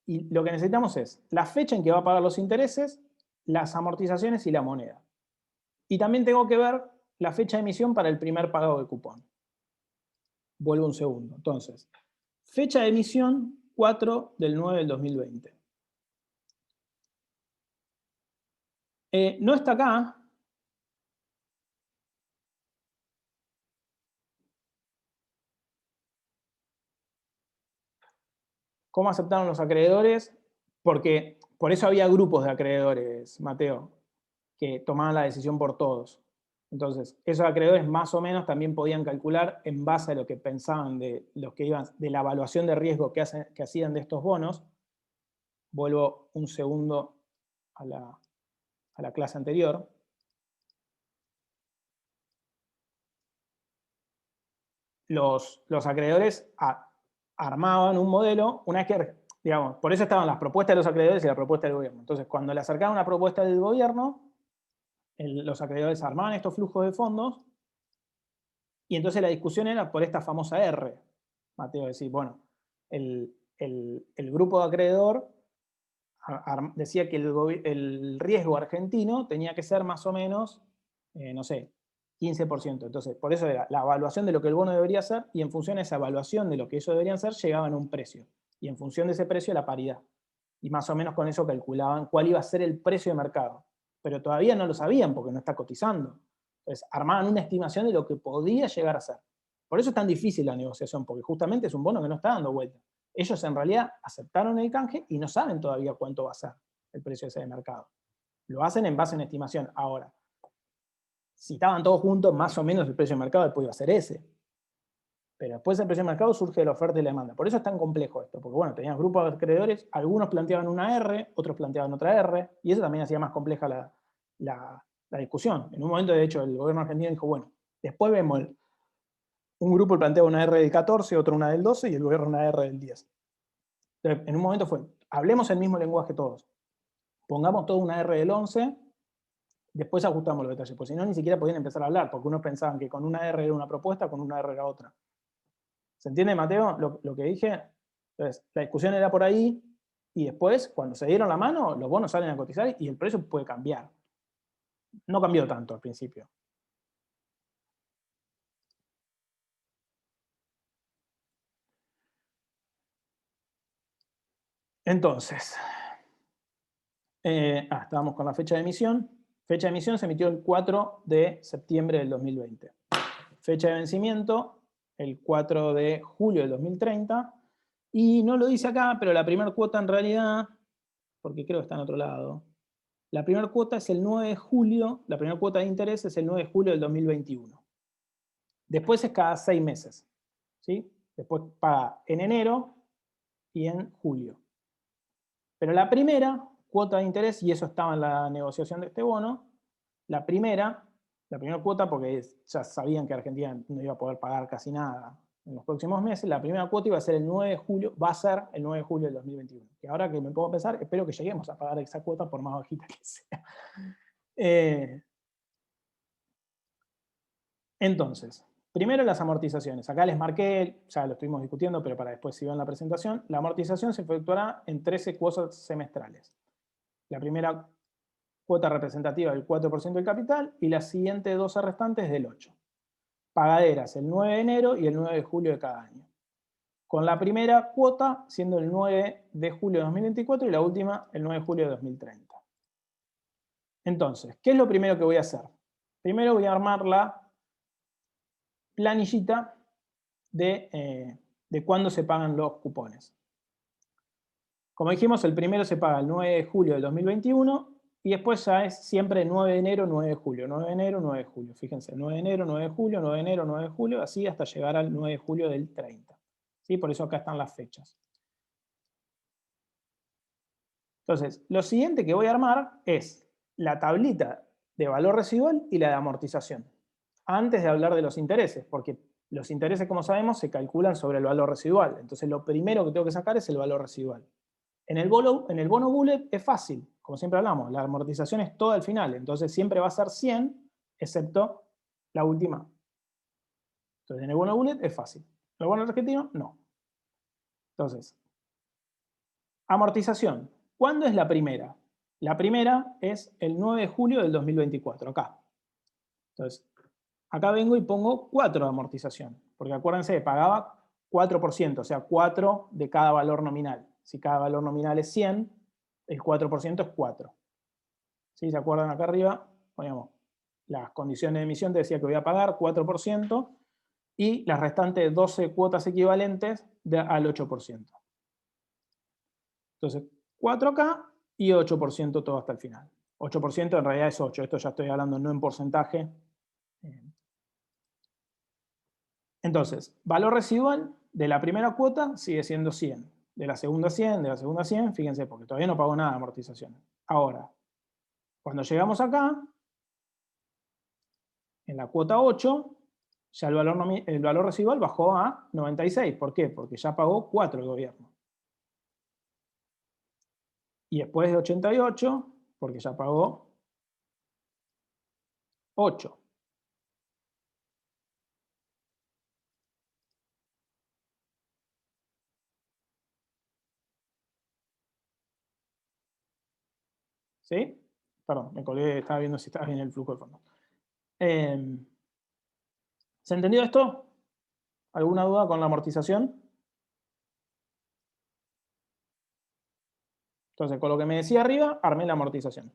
y lo que necesitamos es la fecha en que va a pagar los intereses, las amortizaciones y la moneda. Y también tengo que ver la fecha de emisión para el primer pago de cupón. Vuelvo un segundo. Entonces, fecha de emisión 4/9/2020. No está acá. ¿Cómo aceptaron los acreedores? Porque por eso había grupos de acreedores, Mateo, que tomaban la decisión por todos. Entonces, esos acreedores más o menos también podían calcular en base a lo que pensaban de los que iban, de la evaluación de riesgo que hacían de estos bonos. Vuelvo un segundo a la clase anterior. Los acreedores armaban un modelo, una vez que, digamos, por eso estaban las propuestas de los acreedores y la propuesta del gobierno. Entonces, cuando le acercaban una propuesta del gobierno, los acreedores armaban estos flujos de fondos y entonces la discusión era por esta famosa R. Mateo, decir, bueno, el grupo de acreedor decía que el riesgo argentino tenía que ser más o menos, no sé, 15%. Entonces, por eso era la evaluación de lo que el bono debería ser, y en función de esa evaluación de lo que ellos deberían ser, llegaban a un precio. Y en función de ese precio, la paridad. Y más o menos con eso calculaban cuál iba a ser el precio de mercado. Pero todavía no lo sabían porque no está cotizando. Entonces, armaban una estimación de lo que podía llegar a ser. Por eso es tan difícil la negociación, porque justamente es un bono que no está dando vuelta. Ellos en realidad aceptaron el canje y no saben todavía cuánto va a ser el precio ese de mercado. Lo hacen en base a una estimación. Ahora, si estaban todos juntos, más o menos el precio de mercado después iba a ser ese. Pero después el precio de mercado surge de la oferta y la demanda. Por eso es tan complejo esto, porque bueno, tenías grupos de acreedores, algunos planteaban una R, otros planteaban otra R, y eso también hacía más compleja la discusión. En un momento, de hecho, el gobierno argentino dijo, bueno, después vemos, un grupo planteaba una R del 14, otro una del 12, y el gobierno una R del 10. Entonces, en un momento fue, hablemos el mismo lenguaje todos. Pongamos todo una R del 11, después ajustamos los detalles, porque si no, ni siquiera podían empezar a hablar, porque unos pensaban que con una R era una propuesta, con una R era otra. ¿Se entiende, Mateo, lo que dije? Entonces, la discusión era por ahí, y después, cuando se dieron la mano, los bonos salen a cotizar y el precio puede cambiar. No cambió tanto al principio. Entonces, estábamos con la fecha de emisión. Fecha de emisión se emitió el 4 de septiembre del 2020. Fecha de vencimiento, el 4 de julio del 2030. Y no lo dice acá, pero la primera cuota en realidad, porque creo que está en otro lado, la primera cuota es el 9 de julio, la primera cuota de interés es el 9 de julio del 2021. Después es cada 6 meses. ¿Sí? Después paga en enero y en julio. Pero la primera cuota de interés, y eso estaba en la negociación de este bono, la primera cuota, porque ya sabían que Argentina no iba a poder pagar casi nada en los próximos meses, la primera cuota iba a ser el 9 de julio, va a ser el 9 de julio del 2021. Que ahora que me puedo pensar, espero que lleguemos a pagar esa cuota por más bajita que sea. Entonces, primero las amortizaciones. Acá les marqué, ya lo estuvimos discutiendo, pero para después si ven la presentación, la amortización se efectuará en 13 cuotas semestrales. La primera cuota representativa del 4% del capital y las siguientes 12 restantes del 8%. Pagaderas el 9 de enero y el 9 de julio de cada año. Con la primera cuota siendo el 9 de julio de 2024 y la última el 9 de julio de 2030. Entonces, ¿qué es lo primero que voy a hacer? Primero voy a armar la planillita de cuándo se pagan los cupones. Como dijimos, el primero se paga el 9 de julio del 2021 y después ya es siempre 9 de enero, 9 de julio, 9 de enero, 9 de julio. Fíjense, 9 de enero, 9 de julio, 9 de enero, 9 de julio, así hasta llegar al 9 de julio del 30. ¿Sí? Por eso acá están las fechas. Entonces, lo siguiente que voy a armar es la tablita de valor residual y la de amortización. Antes de hablar de los intereses, porque los intereses, como sabemos, se calculan sobre el valor residual. Entonces, lo primero que tengo que sacar es el valor residual. En el bono bullet es fácil, como siempre hablamos, la amortización es toda al final, entonces siempre va a ser 100, excepto la última. Entonces, en el bono bullet es fácil. En el bono argentino, no. Entonces, amortización. ¿Cuándo es la primera? La primera es el 9 de julio del 2024, acá. Entonces, acá vengo y pongo 4 de amortización, porque acuérdense, pagaba 4%, o sea, 4 de cada valor nominal. Si cada valor nominal es 100, el 4% es 4. ¿Sí? ¿Se acuerdan acá arriba? Poníamos las condiciones de emisión, te decía que voy a pagar 4% y las restantes 12 cuotas equivalentes al 8%. Entonces, 4 acá y 8% todo hasta el final. 8% en realidad es 8, esto ya estoy hablando no en porcentaje. Entonces, valor residual de la primera cuota sigue siendo 100. De la segunda 100, de la segunda 100, fíjense, porque todavía no pago nada de amortización. Ahora, cuando llegamos acá, en la cuota 8, ya el valor residual bajó a 96. ¿Por qué? Porque ya pagó 4 el gobierno. Y después de 88, porque ya pagó 8. ¿Sí? Perdón, me colgué, estaba viendo si estaba bien el flujo de fondo. ¿Se entendió esto? ¿Alguna duda con la amortización? Entonces, con lo que me decía arriba, armé la amortización.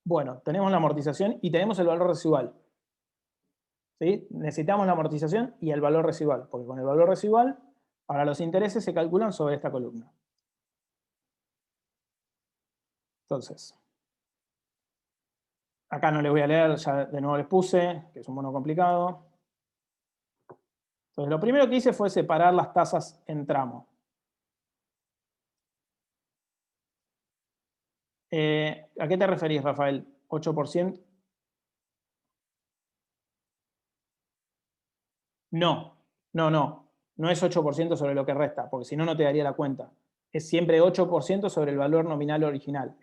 Bueno, tenemos la amortización y tenemos el valor residual. ¿Sí? Necesitamos la amortización y el valor residual, porque con el valor residual, ahora los intereses se calculan sobre esta columna. Entonces, acá no les voy a leer, ya de nuevo les puse, que es un bono complicado. Entonces, lo primero que hice fue separar las tasas en tramo. ¿A qué te referís, Rafael? ¿8%? No, no es 8% sobre lo que resta, porque si no, no te daría la cuenta. Es siempre 8% sobre el valor nominal original.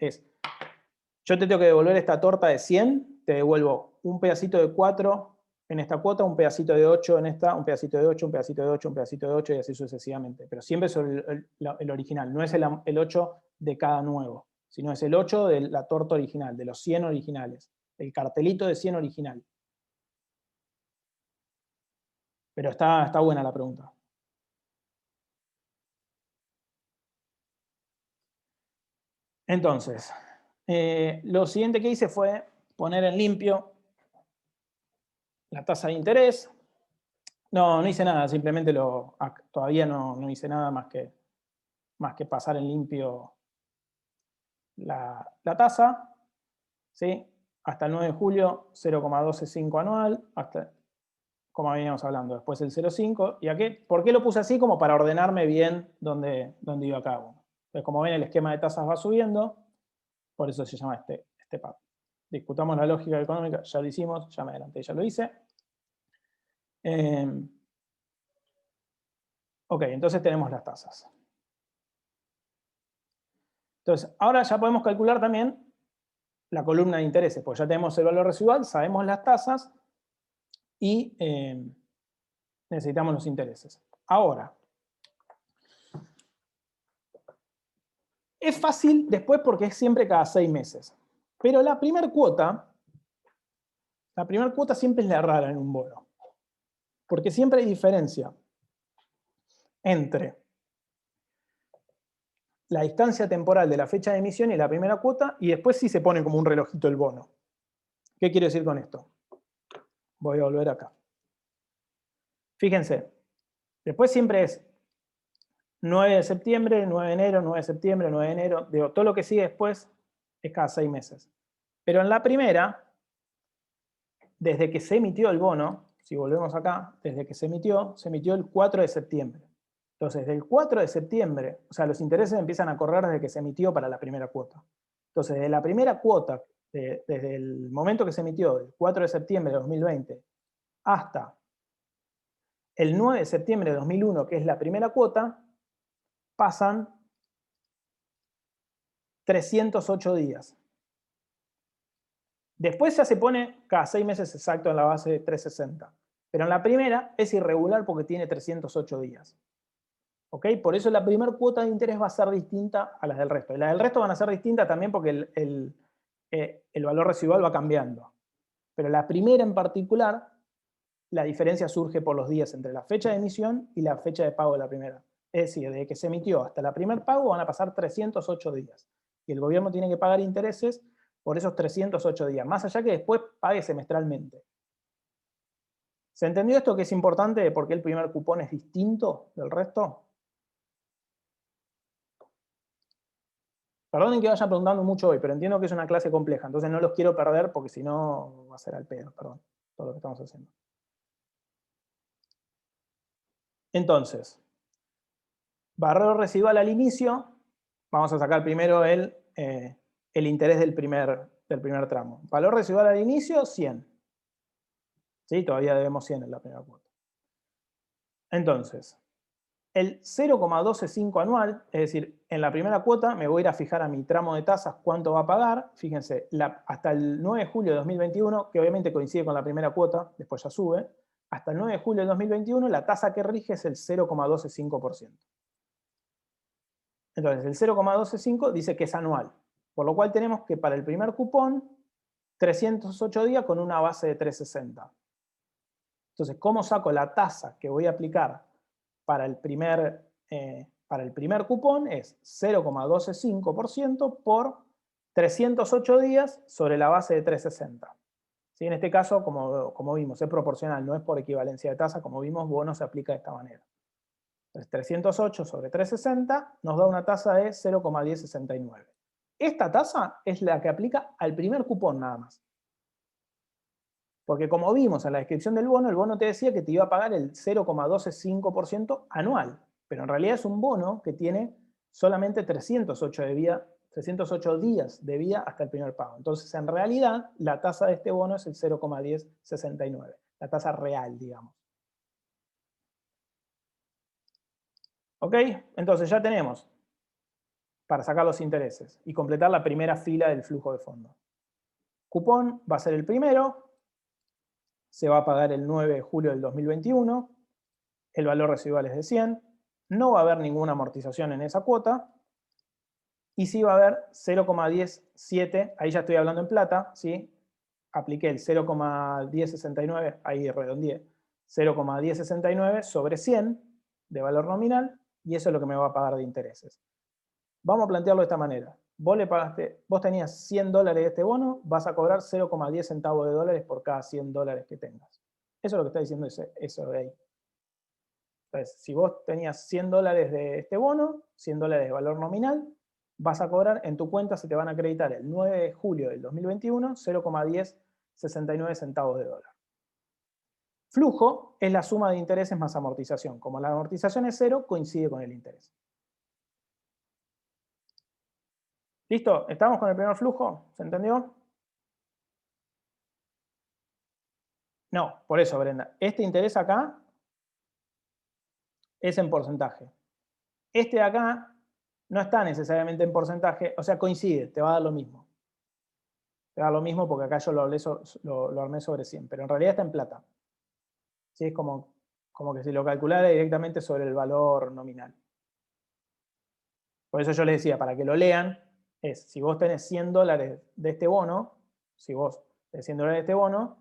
Yo te tengo que devolver esta torta de 100, te devuelvo un pedacito de 4 en esta cuota, un pedacito de 8 en esta, un pedacito de 8, un pedacito de 8, un pedacito de 8 y así sucesivamente. Pero siempre sobre el original, no es el 8 de cada nuevo, sino es el 8 de la torta original, de los 100 originales, el cartelito de 100 original. Pero está buena la pregunta. Entonces, lo siguiente que hice fue poner en limpio la tasa de interés. No hice nada, simplemente todavía no hice nada más que pasar en limpio la tasa. ¿Sí? Hasta el 9 de julio, 0,125 anual, hasta, como veníamos hablando, después el 0,5. ¿Por qué lo puse así? Como para ordenarme bien dónde iba a cabo. Entonces, como ven, el esquema de tasas va subiendo, por eso se llama este pack. Discutamos la lógica económica, ya lo hicimos, ya me adelanté, ya lo hice. Ok, entonces tenemos las tasas. Entonces, ahora ya podemos calcular también la columna de intereses, porque ya tenemos el valor residual, sabemos las tasas y necesitamos los intereses. Ahora, es fácil después porque es siempre cada 6 meses. Pero la primera cuota siempre es la rara en un bono. Porque siempre hay diferencia entre la distancia temporal de la fecha de emisión y la primera cuota, y después sí se pone como un relojito el bono. ¿Qué quiero decir con esto? Voy a volver acá. Fíjense, después siempre es 9 de septiembre, 9 de enero, 9 de septiembre, 9 de enero. Digo, todo lo que sigue después es cada 6 meses. Pero en la primera, desde que se emitió el bono, si volvemos acá, desde que se emitió el 4 de septiembre. Entonces, del 4 de septiembre, o sea, los intereses empiezan a correr desde que se emitió para la primera cuota. Entonces, de la primera cuota, desde el momento que se emitió, el 4 de septiembre de 2020, hasta el 9 de septiembre de 2001, que es la primera cuota, pasan 308 días. Después ya se pone cada 6 meses exacto en la base de 360. Pero en la primera es irregular porque tiene 308 días. ¿Ok? Por eso la primera cuota de interés va a ser distinta a las del resto. Y las del resto van a ser distintas también porque el valor residual va cambiando. Pero la primera en particular, la diferencia surge por los días entre la fecha de emisión y la fecha de pago de la primera. Es decir, desde que se emitió hasta la primer pago van a pasar 308 días. Y el gobierno tiene que pagar intereses por esos 308 días, más allá que después pague semestralmente. ¿Se entendió esto que es importante de por qué el primer cupón es distinto del resto? Perdonen que vayan preguntando mucho hoy, pero entiendo que es una clase compleja, entonces no los quiero perder porque si no va a ser al pedo, perdón, todo lo que estamos haciendo. Entonces, valor residual al inicio, vamos a sacar primero el interés del primer tramo. Valor residual al inicio, 100. ¿Sí? Todavía debemos 100 en la primera cuota. Entonces, el 0,125 anual, es decir, en la primera cuota me voy a ir a fijar a mi tramo de tasas cuánto va a pagar. Fíjense, hasta el 9 de julio de 2021, que obviamente coincide con la primera cuota, después ya sube, hasta el 9 de julio de 2021 la tasa que rige es el 0,125%. Entonces, el 0,125 dice que es anual, por lo cual tenemos que para el primer cupón 308 días con una base de 360. Entonces, ¿cómo saco la tasa que voy a aplicar para el primer cupón? Es 0,125% por 308 días sobre la base de 360. ¿Sí? En este caso, como vimos, es proporcional, no es por equivalencia de tasa. Como vimos, bono se aplica de esta manera. Entonces, 308 sobre 360 nos da una tasa de 0,1069. Esta tasa es la que aplica al primer cupón nada más. Porque como vimos en la descripción del bono, el bono te decía que te iba a pagar el 0,125% anual. Pero en realidad es un bono que tiene solamente 308 días de vida hasta el primer pago. Entonces, en realidad, la tasa de este bono es el 0,1069. La tasa real, digamos. ¿Ok? Entonces ya tenemos para sacar los intereses y completar la primera fila del flujo de fondo. Cupón va a ser el primero, se va a pagar el 9 de julio del 2021, el valor residual es de 100, no va a haber ninguna amortización en esa cuota, y sí va a haber 0,17, ahí ya estoy hablando en plata, ¿sí? Apliqué el 0,1069, ahí redondeé, 0,1069 sobre 100 de valor nominal, y eso es lo que me va a pagar de intereses. Vamos a plantearlo de esta manera. Vos tenías 100 dólares de este bono, vas a cobrar 0,10 centavos de dólares por cada 100 dólares que tengas. Eso es lo que está diciendo eso de ahí. Entonces, si vos tenías 100 dólares de este bono, 100 dólares de valor nominal, vas a cobrar, en tu cuenta se te van a acreditar el 9 de julio del 2021, 0,1069 centavos de dólar. Flujo es la suma de intereses más amortización. Como la amortización es cero, coincide con el interés. ¿Listo? ¿Estamos con el primer flujo? ¿Se entendió? No, por eso, Brenda. Este interés acá es en porcentaje. Este de acá no está necesariamente en porcentaje, o sea, coincide, te va a dar lo mismo. Te va a dar lo mismo porque acá yo lo armé sobre 100, pero en realidad está en plata. ¿Sí? Es como que si lo calculara directamente sobre el valor nominal. Por eso yo les decía, para que lo lean, es, si vos tenés 100 dólares de este bono, si vos tenés 100 dólares de este bono,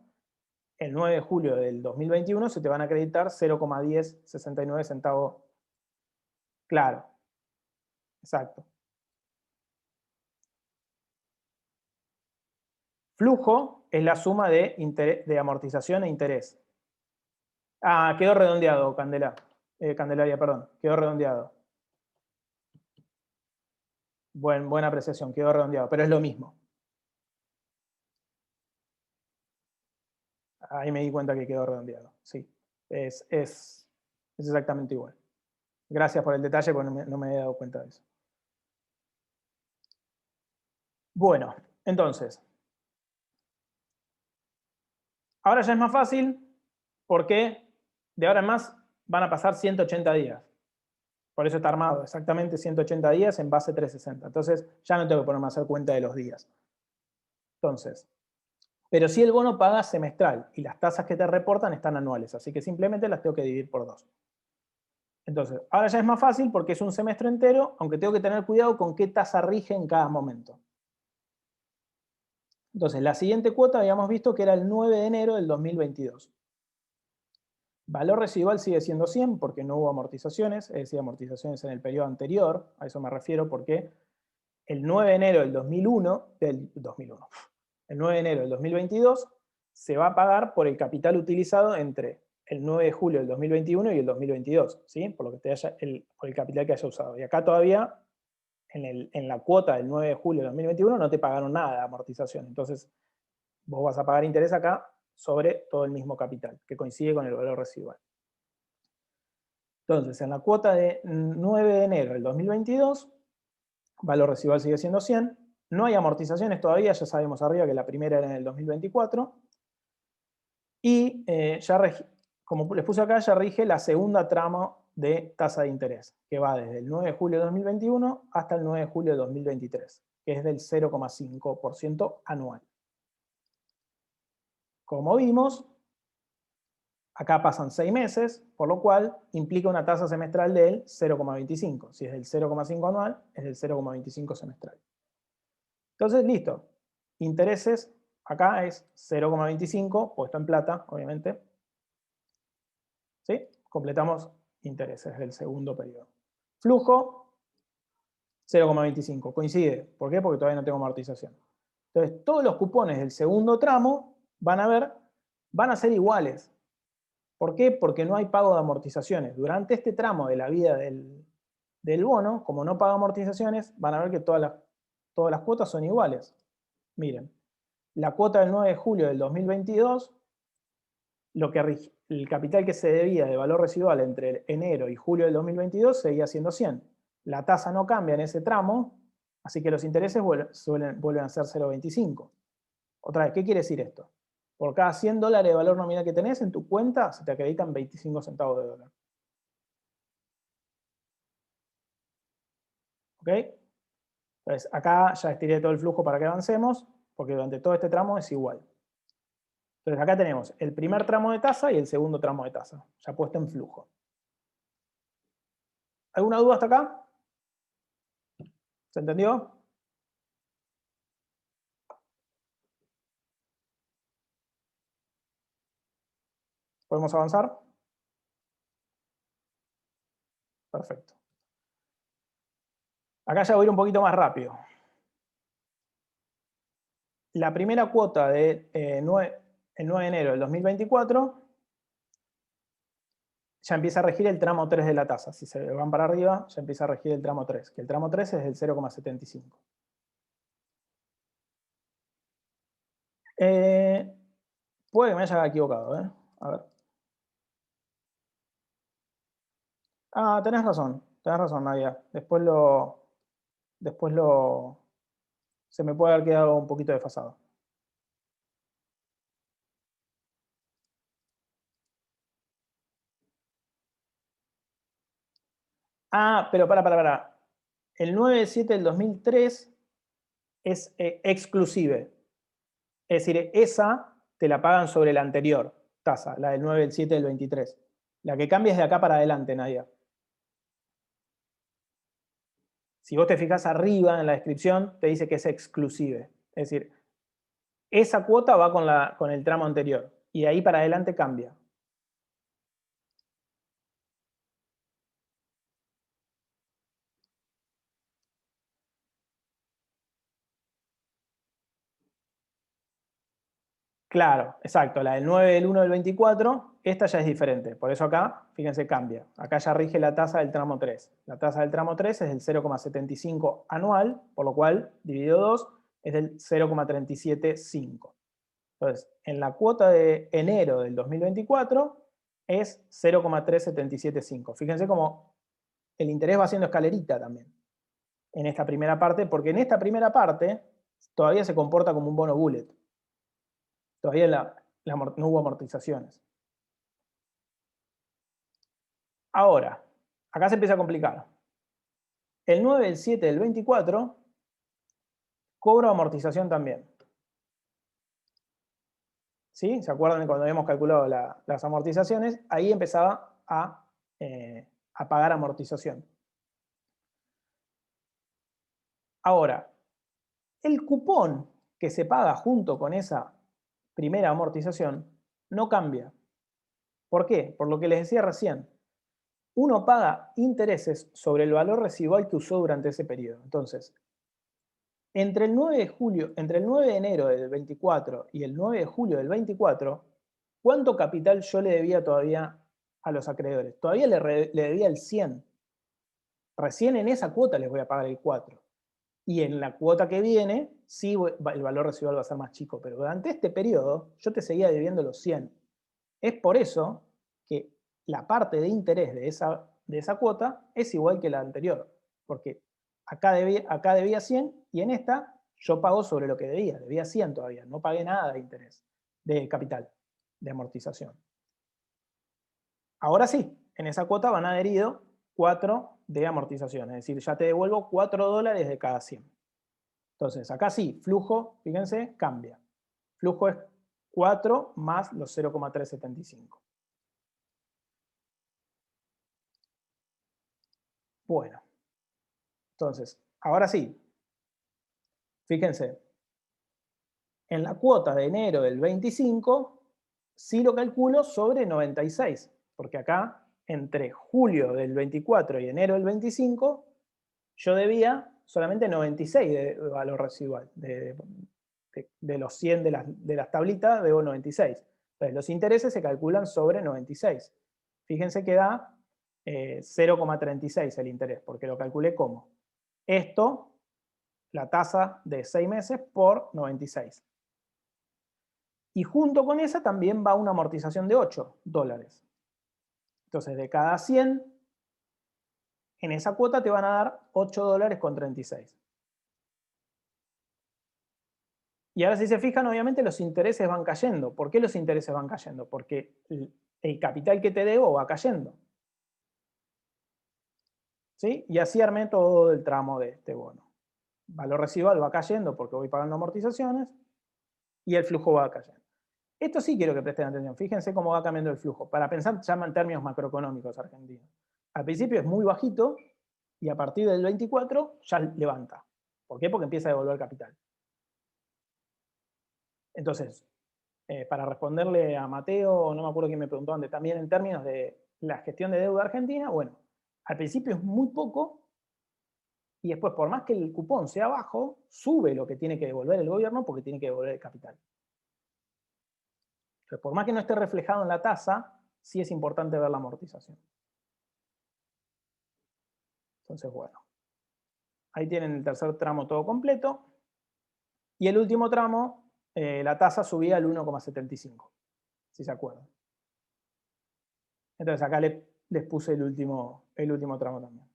el 9 de julio del 2021 se te van a acreditar 0,1069 centavos. Claro, exacto. Flujo es la suma de amortización e interés. Ah, quedó redondeado, Candelaria, perdón. Quedó redondeado. Buena apreciación, quedó redondeado, pero es lo mismo. Ahí me di cuenta que quedó redondeado, sí. Es exactamente igual. Gracias por el detalle, porque no me había dado cuenta de eso. Bueno, entonces, ahora ya es más fácil porque de ahora en más van a pasar 180 días. Por eso está armado exactamente 180 días en base 360. Entonces ya no tengo que ponerme a hacer cuenta de los días. Entonces, pero si el bono paga semestral y las tasas que te reportan están anuales, así que simplemente las tengo que dividir por 2. Entonces, ahora ya es más fácil porque es un semestre entero, aunque tengo que tener cuidado con qué tasa rige en cada momento. Entonces, la siguiente cuota habíamos visto que era el 9 de enero del 2022. Valor residual sigue siendo 100 porque no hubo amortizaciones, es decir, amortizaciones en el periodo anterior, a eso me refiero porque el 9 de enero del 2001, el 9 de enero del 2022 se va a pagar por el capital utilizado entre el 9 de julio del 2021 y el 2022, ¿sí? Por lo que por el capital que haya usado. Y acá todavía, en la cuota del 9 de julio del 2021, no te pagaron nada de amortización. Entonces, vos vas a pagar interés acá sobre todo el mismo capital, que coincide con el valor residual. Entonces, en la cuota de 9 de enero del 2022, valor residual sigue siendo 100, no hay amortizaciones todavía, ya sabemos arriba que la primera era en el 2024, y como les puse acá, ya rige la segunda trama de tasa de interés, que va desde el 9 de julio de 2021 hasta el 9 de julio de 2023, que es del 0,5% anual. Como vimos, acá pasan 6 meses, por lo cual implica una tasa semestral del 0,25. Si es del 0,5 anual, es del 0,25 semestral. Entonces, listo. Intereses Acá es 0,25 puesto en plata, obviamente. ¿Sí? Completamos intereses del segundo periodo. Flujo, 0,25. Coincide. ¿Por qué? Porque todavía no tengo amortización. Entonces, todos los cupones del segundo tramo van a ser iguales. ¿Por qué? Porque no hay pago de amortizaciones. Durante este tramo de la vida del bono, como no paga amortizaciones, van a ver que todas las cuotas son iguales. Miren, la cuota del 9 de julio del 2022, el capital que se debía de valor residual entre enero y julio del 2022 seguía siendo 100. La tasa no cambia en ese tramo, así que los intereses vuelven a ser 0,25. Otra vez, ¿qué quiere decir esto? Por cada $100 de valor nominal que tenés en tu cuenta, se te acreditan 25 centavos de dólar. ¿Ok? Entonces, acá ya estiré todo el flujo para que avancemos, porque durante todo este tramo es igual. Entonces, acá tenemos el primer tramo de tasa y el segundo tramo de tasa, ya puesto en flujo. ¿Alguna duda hasta acá? ¿Se entendió? ¿Podemos avanzar? Perfecto. Acá ya voy a ir un poquito más rápido. La primera cuota de el 9 de enero del 2024 ya empieza a regir el tramo 3 de la tasa. Si se van para arriba, ya empieza a regir el tramo 3, que el tramo 3 es el 0,75. Puede que me haya equivocado, ¿eh? A ver. Ah, tenés razón, Nadia. Se me puede haber quedado un poquito desfasado. Ah, pero para. El 9/7 del 2003 es exclusive. Es decir, esa te la pagan sobre la anterior tasa, la del 9/7 del 23. La que cambia es de acá para adelante, Nadia. Si vos te fijas arriba en la descripción, te dice que es exclusive. Es decir, esa cuota va con el tramo anterior y de ahí para adelante cambia. Claro, exacto. La del 9 del 1 del 24, esta ya es diferente. Por eso acá, fíjense, cambia. Acá ya rige la tasa del tramo 3. La tasa del tramo 3 es del 0,75 anual, por lo cual, dividido 2, es del 0,375. Entonces, en la cuota de enero del 2024 es 0,3775. Fíjense cómo el interés va haciendo escalerita también en esta primera parte, porque en esta primera parte todavía se comporta como un bono bullet. Todavía no hubo amortizaciones. Ahora, acá se empieza a complicar. El 9 del 7 del 24 cobro amortización también. ¿Sí? ¿Se acuerdan de cuando habíamos calculado las amortizaciones? Ahí empezaba a pagar amortización. Ahora, el cupón que se paga junto con esa primera amortización no cambia. ¿Por qué? Por lo que les decía recién. Uno paga intereses sobre el valor residual que usó durante ese periodo. Entonces, entre el 9 de enero del 24 y el 9 de julio del 24, ¿cuánto capital yo le debía todavía a los acreedores? Todavía le debía el 100. Recién en esa cuota les voy a pagar el 4. Y en la cuota que viene, sí, el valor residual va a ser más chico, pero durante este periodo yo te seguía debiendo los 100. Es por eso que la parte de interés de esa cuota es igual que la anterior, porque acá debía 100 y en esta yo pago sobre lo que debía 100 todavía, no pagué nada de interés, de capital, de amortización. Ahora sí, en esa cuota van adherido 4 de amortización, es decir, ya te devuelvo $4 de cada 100. Entonces, acá sí, flujo, fíjense, cambia. Flujo es 4 más los 0,375. Bueno, entonces, ahora sí, fíjense, En la cuota de enero del 25, sí lo calculo sobre 96, porque acá, entre julio del 24 y enero del 25, yo debía solamente 96 de valor residual. De los 100 de las tablitas, debo 96. Entonces, los intereses se calculan sobre 96. Fíjense que da 0,36 el interés, porque lo calculé como esto, la tasa de 6 meses por 96. Y junto con esa también va una amortización de $8. Entonces, de cada 100, en esa cuota te van a dar $8,36. Y ahora si se fijan, obviamente los intereses van cayendo. ¿Por qué los intereses van cayendo? Porque el capital que te debo va cayendo. ¿Sí? Y así armé todo el tramo de este bono. Valor residual va cayendo porque voy pagando amortizaciones y el flujo va cayendo. Esto sí quiero que presten atención. Fíjense cómo va cambiando el flujo. Para pensar, llama en términos macroeconómicos argentinos. Al principio es muy bajito y a partir del 24 ya levanta. ¿Por qué? Porque empieza a devolver capital. Entonces, para responderle a Mateo, no me acuerdo quién me preguntó antes, también en términos de la gestión de deuda argentina, bueno, al principio es muy poco y después, por más que el cupón sea bajo, sube lo que tiene que devolver el gobierno porque tiene que devolver el capital. Entonces, por más que no esté reflejado en la tasa, sí es importante ver la amortización. Entonces, bueno, ahí tienen el tercer tramo todo completo. Y el último tramo, la tasa subía al 1,75, si se acuerdan. Entonces acá les puse el último tramo también.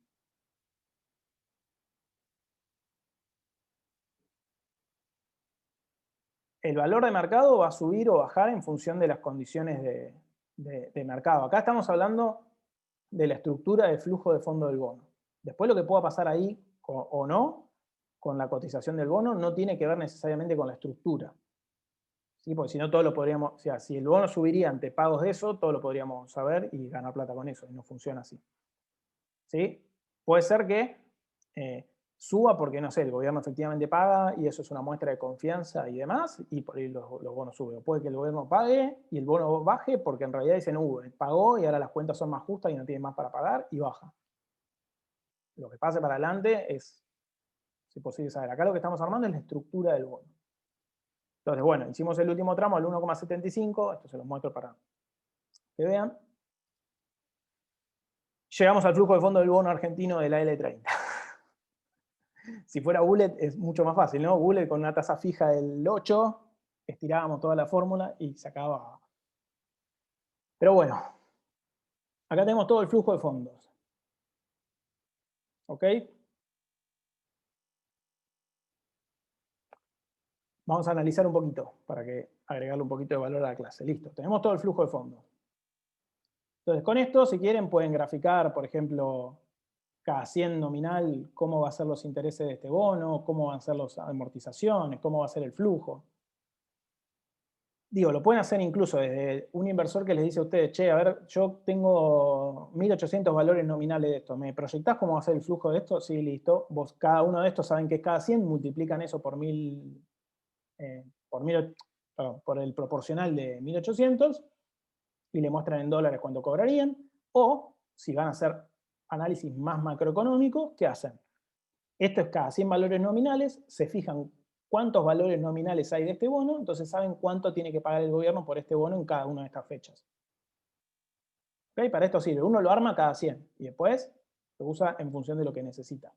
El valor de mercado va a subir o bajar en función de las condiciones de mercado. Acá estamos hablando de la estructura de flujo de fondo del bono. Después lo que pueda pasar ahí o no, con la cotización del bono, no tiene que ver necesariamente con la estructura. ¿Sí? Porque si no, todo lo podríamos, o sea, si el bono subiría ante pagos de eso, todo lo podríamos saber y ganar plata con eso, y no funciona así. ¿Sí? Puede ser que suba porque, no sé, el gobierno efectivamente paga y eso es una muestra de confianza y demás, y por ahí los bonos suben. O puede que el gobierno pague y el bono baje porque en realidad dicen, pagó y ahora las cuentas son más justas y no tienen más para pagar y baja. Lo que pase para adelante es, si posible, saber. Acá lo que estamos armando es la estructura del bono. Entonces, bueno, hicimos el último tramo, el 1,75, esto se los muestro para que vean. Llegamos al flujo de fondo del bono argentino de la L30. Si fuera Bullet es mucho más fácil, ¿no? Bullet con una tasa fija del 8, estirábamos toda la fórmula y se acababa. Pero bueno, acá tenemos todo el flujo de fondos. ¿Ok? Vamos a analizar un poquito para agregarle un poquito de valor a la clase. Listo, tenemos todo el flujo de fondos. Entonces, con esto, si quieren, pueden graficar, por ejemplo, cada 100 nominal, cómo va a ser los intereses de este bono, cómo van a ser las amortizaciones, cómo va a ser el flujo. Digo, lo pueden hacer incluso desde un inversor que les dice a ustedes, che, a ver, yo tengo 1.800 valores nominales de esto, ¿me proyectás cómo va a ser el flujo de esto? Sí, listo. Vos, cada uno de estos saben que es cada 100, multiplican eso por por el proporcional de 1.800 y le muestran en dólares cuánto cobrarían. O, si van a hacer análisis más macroeconómico, ¿qué hacen? Esto es cada 100 valores nominales, se fijan cuántos valores nominales hay de este bono, entonces saben cuánto tiene que pagar el gobierno por este bono en cada una de estas fechas. ¿Okay? Para esto sirve, uno lo arma cada 100 y después lo usa en función de lo que necesita.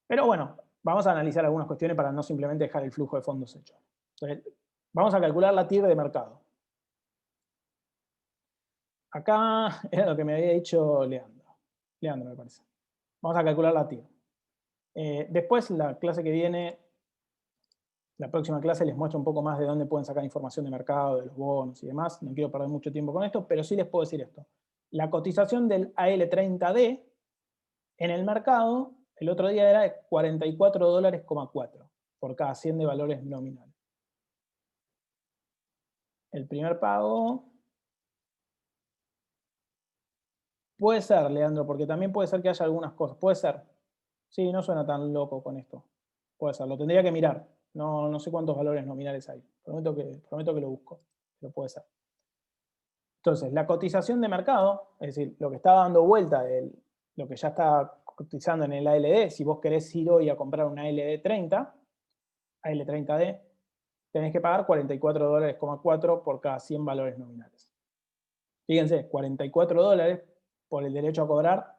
Pero bueno, vamos a analizar algunas cuestiones para no simplemente dejar el flujo de fondos hecho. Entonces, vamos a calcular la TIR de mercado. Acá era lo que me había dicho Leandro. Leandro, me parece. Vamos a calcular la TIR. Después, la clase que viene, la próxima clase les muestro un poco más de dónde pueden sacar información de mercado, de los bonos y demás. No quiero perder mucho tiempo con esto, pero sí les puedo decir esto. La cotización del AL30D en el mercado el otro día era de $44,4 por cada 100 de valores nominales. El primer pago puede ser, Leandro, porque también puede ser que haya algunas cosas. Puede ser. Sí, no suena tan loco con esto. Puede ser, lo tendría que mirar. No sé cuántos valores nominales hay. Prometo que lo busco, pero puede ser. Entonces, la cotización de mercado, es decir, lo que está dando vuelta de lo que ya está cotizando en el ALD, si vos querés ir hoy a comprar una AL30D, tenés que pagar $44,4 por cada 100 valores nominales. Fíjense, $44 por el derecho a cobrar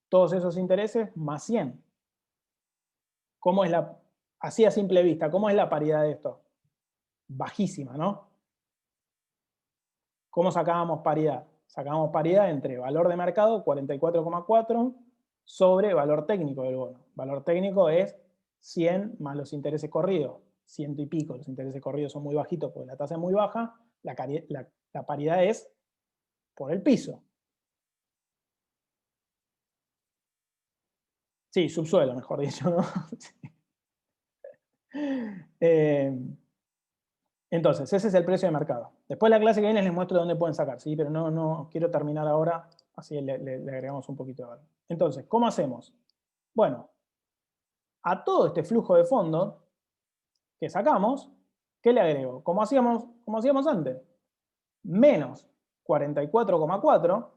todos esos intereses más 100. ¿Cómo es así a simple vista, cómo es la paridad de esto? Bajísima, ¿no? ¿Cómo sacábamos paridad? Sacábamos paridad entre valor de mercado, 44,4, sobre valor técnico del bono. Valor técnico es 100 más los intereses corridos, 100 y pico. Los intereses corridos son muy bajitos porque la tasa es muy baja. La paridad es por el piso. Sí, subsuelo, mejor dicho, ¿no? Entonces, ese es el precio de mercado. Después la clase que viene les muestro dónde pueden sacar, ¿sí? Pero no quiero terminar ahora, así le agregamos un poquito de valor. Entonces, ¿cómo hacemos? Bueno, a todo este flujo de fondo que sacamos, ¿qué le agrego? Como hacíamos antes, menos 44,4,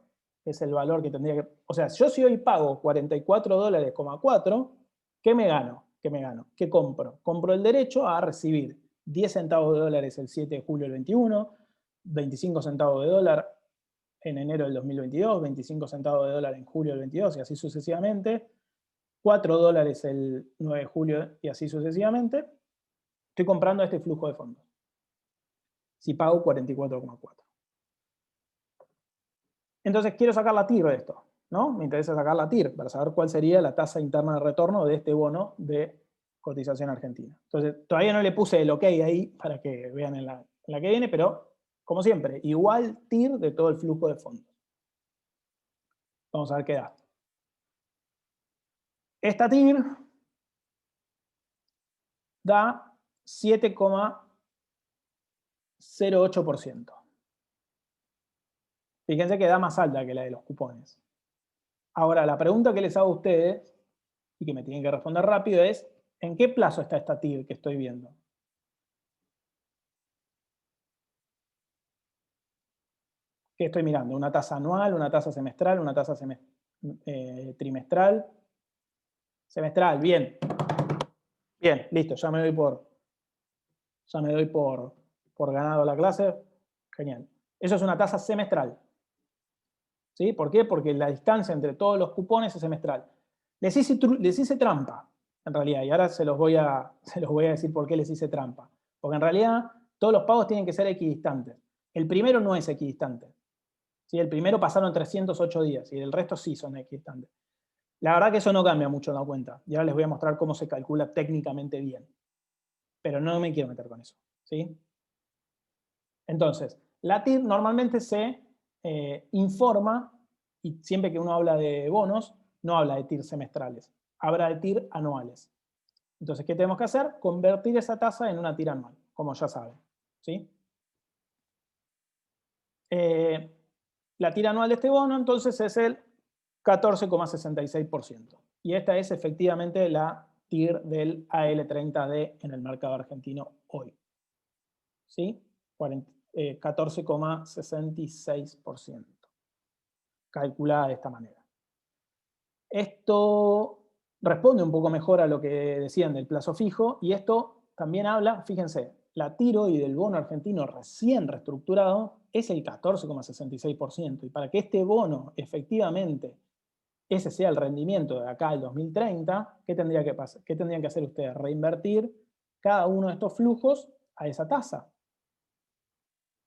que es el valor que tendría que... O sea, yo si hoy pago $44,4, ¿qué me gano? ¿Qué compro? Compro el derecho a recibir 10 centavos de dólares el 7 de julio del 21, 25 centavos de dólar en enero del 2022, 25 centavos de dólar en julio del 22 y así sucesivamente, 4 dólares el 9 de julio y así sucesivamente. Estoy comprando este flujo de fondos. Si pago 44,4. Entonces quiero sacar la TIR de esto, ¿no? Me interesa sacar la TIR para saber cuál sería la tasa interna de retorno de este bono de cotización argentina. Entonces, todavía no le puse el OK ahí para que vean en la que viene, pero como siempre, igual TIR de todo el flujo de fondos. Vamos a ver qué da. Esta TIR da 7,08%. Fíjense que da más alta que la de los cupones. Ahora, la pregunta que les hago a ustedes, y que me tienen que responder rápido, es ¿en qué plazo está esta TIR que estoy viendo? ¿Qué estoy mirando? ¿Una tasa anual, una tasa semestral, una tasa trimestral? Semestral, bien. Bien, listo, ya me doy por ganado la clase. Genial. Eso es una tasa semestral. ¿Sí? ¿Por qué? Porque la distancia entre todos los cupones es semestral. Les hice trampa, en realidad, y ahora se los voy a decir por qué les hice trampa. Porque en realidad todos los pagos tienen que ser equidistantes. El primero no es equidistante. ¿Sí? El primero pasaron 308 días y el resto sí son equidistantes. La verdad que eso no cambia mucho en la cuenta. Y ahora les voy a mostrar cómo se calcula técnicamente bien. Pero no me quiero meter con eso. ¿Sí? Entonces, la TIR normalmente se informa, y siempre que uno habla de bonos, no habla de TIR semestrales, habla de TIR anuales. Entonces, ¿qué tenemos que hacer? Convertir esa tasa en una TIR anual, como ya saben. ¿Sí? La TIR anual de este bono, entonces, es el 14,66%. Y esta es efectivamente la TIR del AL30D en el mercado argentino hoy. ¿Sí? 14,66%. Calculada de esta manera. Esto responde un poco mejor a lo que decían del plazo fijo, y esto también habla, fíjense, la TIR hoy del bono argentino recién reestructurado es el 14,66%, y para que este bono efectivamente ese sea el rendimiento de acá al 2030, ¿qué tendría que pasar? ¿Qué tendrían que hacer ustedes? Reinvertir cada uno de estos flujos a esa tasa.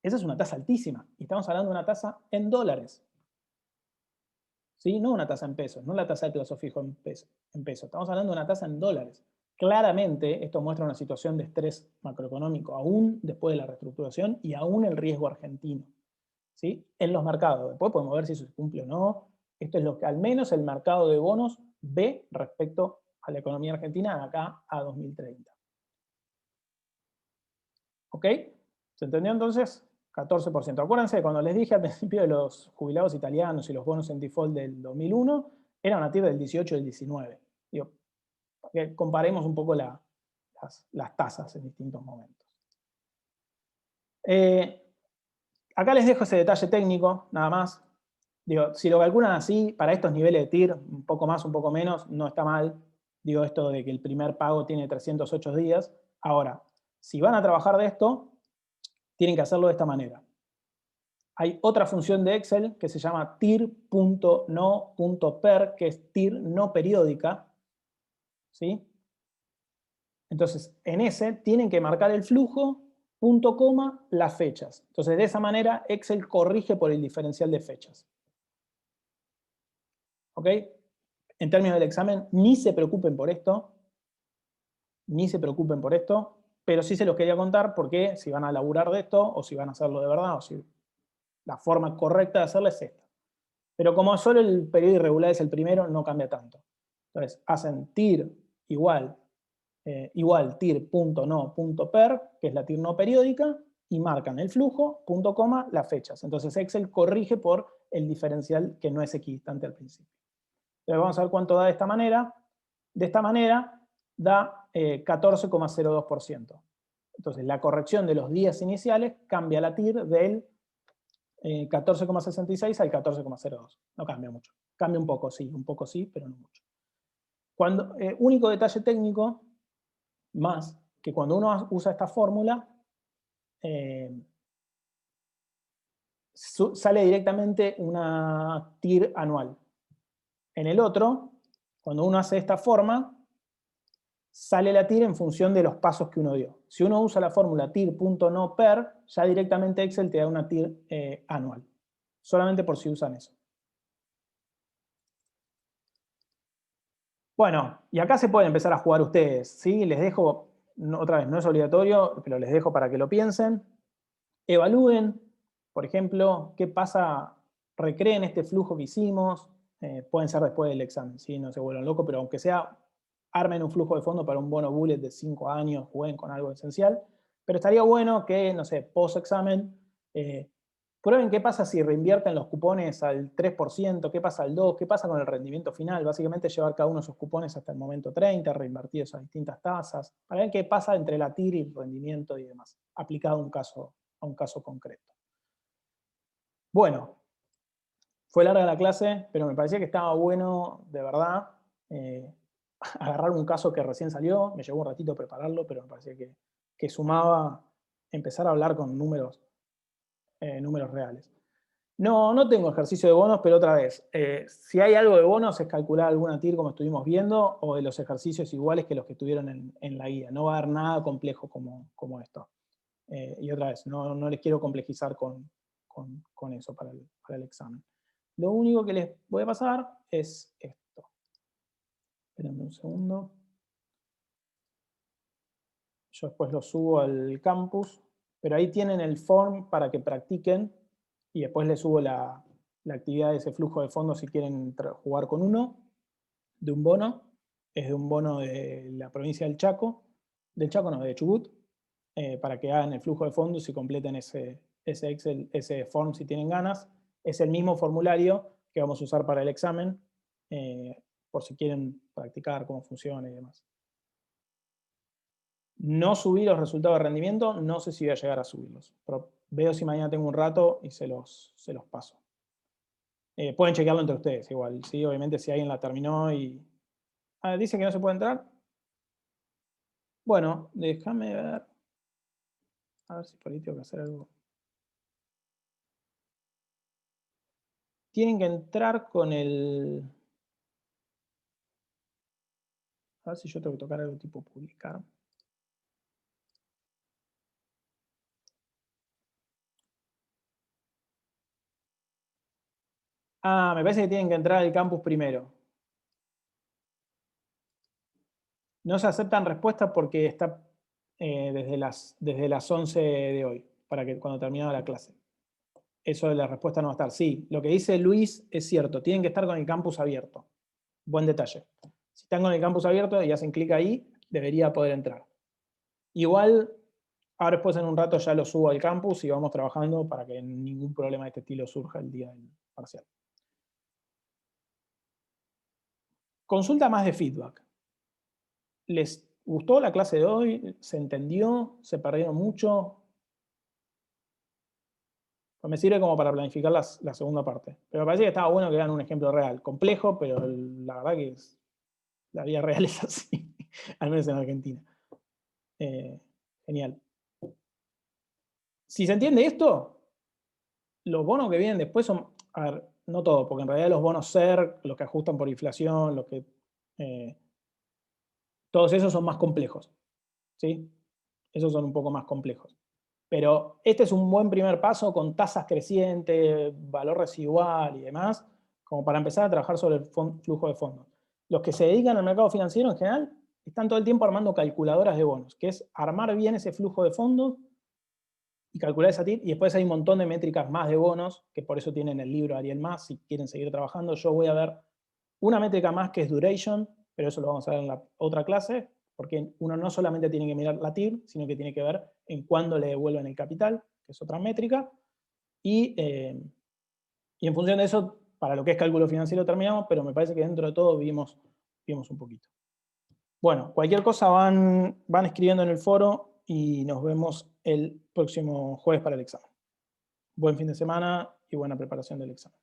Esa es una tasa altísima, y estamos hablando de una tasa en dólares. ¿Sí? No una tasa en pesos, no la tasa de plazo fijo en pesos. Estamos hablando de una tasa en dólares. Claramente esto muestra una situación de estrés macroeconómico, aún después de la reestructuración y aún el riesgo argentino. ¿Sí? En los mercados. Después podemos ver si eso se cumple o no. Esto es lo que al menos el mercado de bonos ve respecto a la economía argentina de acá a 2030. ¿Ok? ¿Se entendió entonces? 14%. Acuérdense, cuando les dije al principio de los jubilados italianos y los bonos en default del 2001, era una TIR del 18 y del 19. Digo, para que comparemos un poco las tasas en distintos momentos. Acá les dejo ese detalle técnico, nada más. Digo, si lo calculan así, para estos niveles de TIR, un poco más, un poco menos, no está mal. Digo esto de que el primer pago tiene 308 días. Ahora, si van a trabajar de esto, tienen que hacerlo de esta manera. Hay otra función de Excel que se llama tir.no.per, que es tir no periódica. ¿Sí? Entonces, en ese tienen que marcar el flujo, punto coma, las fechas. Entonces, de esa manera, Excel corrige por el diferencial de fechas. ¿Ok? En términos del examen, ni se preocupen por esto. Ni se preocupen por esto. Pero sí se los quería contar porque si van a laburar de esto, o si van a hacerlo de verdad, o si la forma correcta de hacerlo es esta. Pero como solo el periodo irregular es el primero, no cambia tanto. Entonces, hacen tir igual tir.no.per, que es la tir no periódica, y marcan el flujo, punto coma, las fechas. Entonces Excel corrige por el diferencial que no es equidistante al principio. Entonces vamos a ver cuánto da de esta manera. De esta manera da 14,02%. Entonces la corrección de los días iniciales cambia la TIR del 14,66 al 14,02. No cambia mucho. Cambia un poco sí, pero no mucho. Único detalle técnico, más que cuando uno usa esta fórmula, sale directamente una TIR anual. En el otro, cuando uno hace de esta forma, sale la TIR en función de los pasos que uno dio. Si uno usa la fórmula tir.no.per, ya directamente Excel te da una TIR anual. Solamente por si usan eso. Bueno, y acá se pueden empezar a jugar ustedes, ¿sí? Les dejo, otra vez, no es obligatorio, pero les dejo para que lo piensen. Evalúen, por ejemplo, qué pasa, recreen este flujo que hicimos, pueden ser después del examen, ¿sí? No se vuelvan locos, pero aunque sea, armen un flujo de fondo para un bono bullet de 5 años, jueguen con algo esencial, pero estaría bueno que, no sé, post-examen, prueben qué pasa si reinvierten los cupones al 3%, qué pasa al 2%, qué pasa con el rendimiento final, básicamente llevar cada uno de esos cupones hasta el momento 30, reinvertidos a distintas tasas, para ver qué pasa entre la TIR y el rendimiento y demás, aplicado a un caso concreto. Bueno, fue larga la clase, pero me parecía que estaba bueno, de verdad, agarrar un caso que recién salió, me llevó un ratito prepararlo, pero me parecía que sumaba empezar a hablar con números reales. No tengo ejercicio de bonos, pero otra vez, si hay algo de bonos es calcular alguna TIR como estuvimos viendo, o de los ejercicios iguales que los que estuvieron en la guía. No va a haber nada complejo como esto. Y otra vez, no les quiero complejizar con eso para el examen. Lo único que les voy a pasar es esto. Espérenme un segundo. Yo después lo subo al campus, pero ahí tienen el form para que practiquen y después les subo la actividad de ese flujo de fondos si quieren jugar con uno, de un bono. Es de un bono de la provincia del Chaco no, de Chubut, para que hagan el flujo de fondos y completen ese Excel, ese form si tienen ganas. Es el mismo formulario que vamos a usar para el examen, por si quieren practicar cómo funciona y demás. No subí los resultados de rendimiento, no sé si voy a llegar a subirlos, pero veo si mañana tengo un rato y se los paso. Pueden chequearlo entre ustedes igual, ¿sí? Obviamente si alguien la terminó y... dice que no se puede entrar. Bueno, déjame ver. A ver si por ahí tengo que hacer algo. Tienen que entrar con el... A ver si yo tengo que tocar algo tipo publicar. Me parece que tienen que entrar al campus primero. No se aceptan respuestas porque está desde las 11 de hoy, para que cuando terminara la clase. Eso de la respuesta no va a estar. Sí, lo que dice Luis es cierto, tienen que estar con el campus abierto. Buen detalle. Si están con el campus abierto y hacen clic ahí, debería poder entrar. Igual, ahora después en un rato ya lo subo al campus y vamos trabajando para que ningún problema de este estilo surja el día del parcial. Consulta más de feedback. ¿Les gustó la clase de hoy? ¿Se entendió? ¿Se perdieron mucho? Pues me sirve como para planificar la segunda parte. Pero me parece que estaba bueno que vean un ejemplo real. Complejo, pero la verdad que la vida real es así. Al menos en Argentina. Genial. Si se entiende esto, los bonos que vienen después son, a ver, no todo, porque en realidad los bonos SER, los que ajustan por inflación, todos esos son más complejos, ¿sí? Esos son un poco más complejos. Pero este es un buen primer paso con tasas crecientes, valor residual y demás, como para empezar a trabajar sobre el flujo de fondos. Los que se dedican al mercado financiero en general están todo el tiempo armando calculadoras de bonos, que es armar bien ese flujo de fondos y calcular esa TIR, y después hay un montón de métricas más de bonos, que por eso tienen el libro Ariel Más, si quieren seguir trabajando. Yo voy a ver una métrica más que es duration, pero eso lo vamos a ver en la otra clase, porque uno no solamente tiene que mirar la TIR, sino que tiene que ver en cuándo le devuelven el capital, que es otra métrica, y en función de eso, para lo que es cálculo financiero terminamos, pero me parece que dentro de todo vimos un poquito. Bueno, cualquier cosa van escribiendo en el foro y nos vemos el próximo jueves para el examen. Buen fin de semana y buena preparación del examen.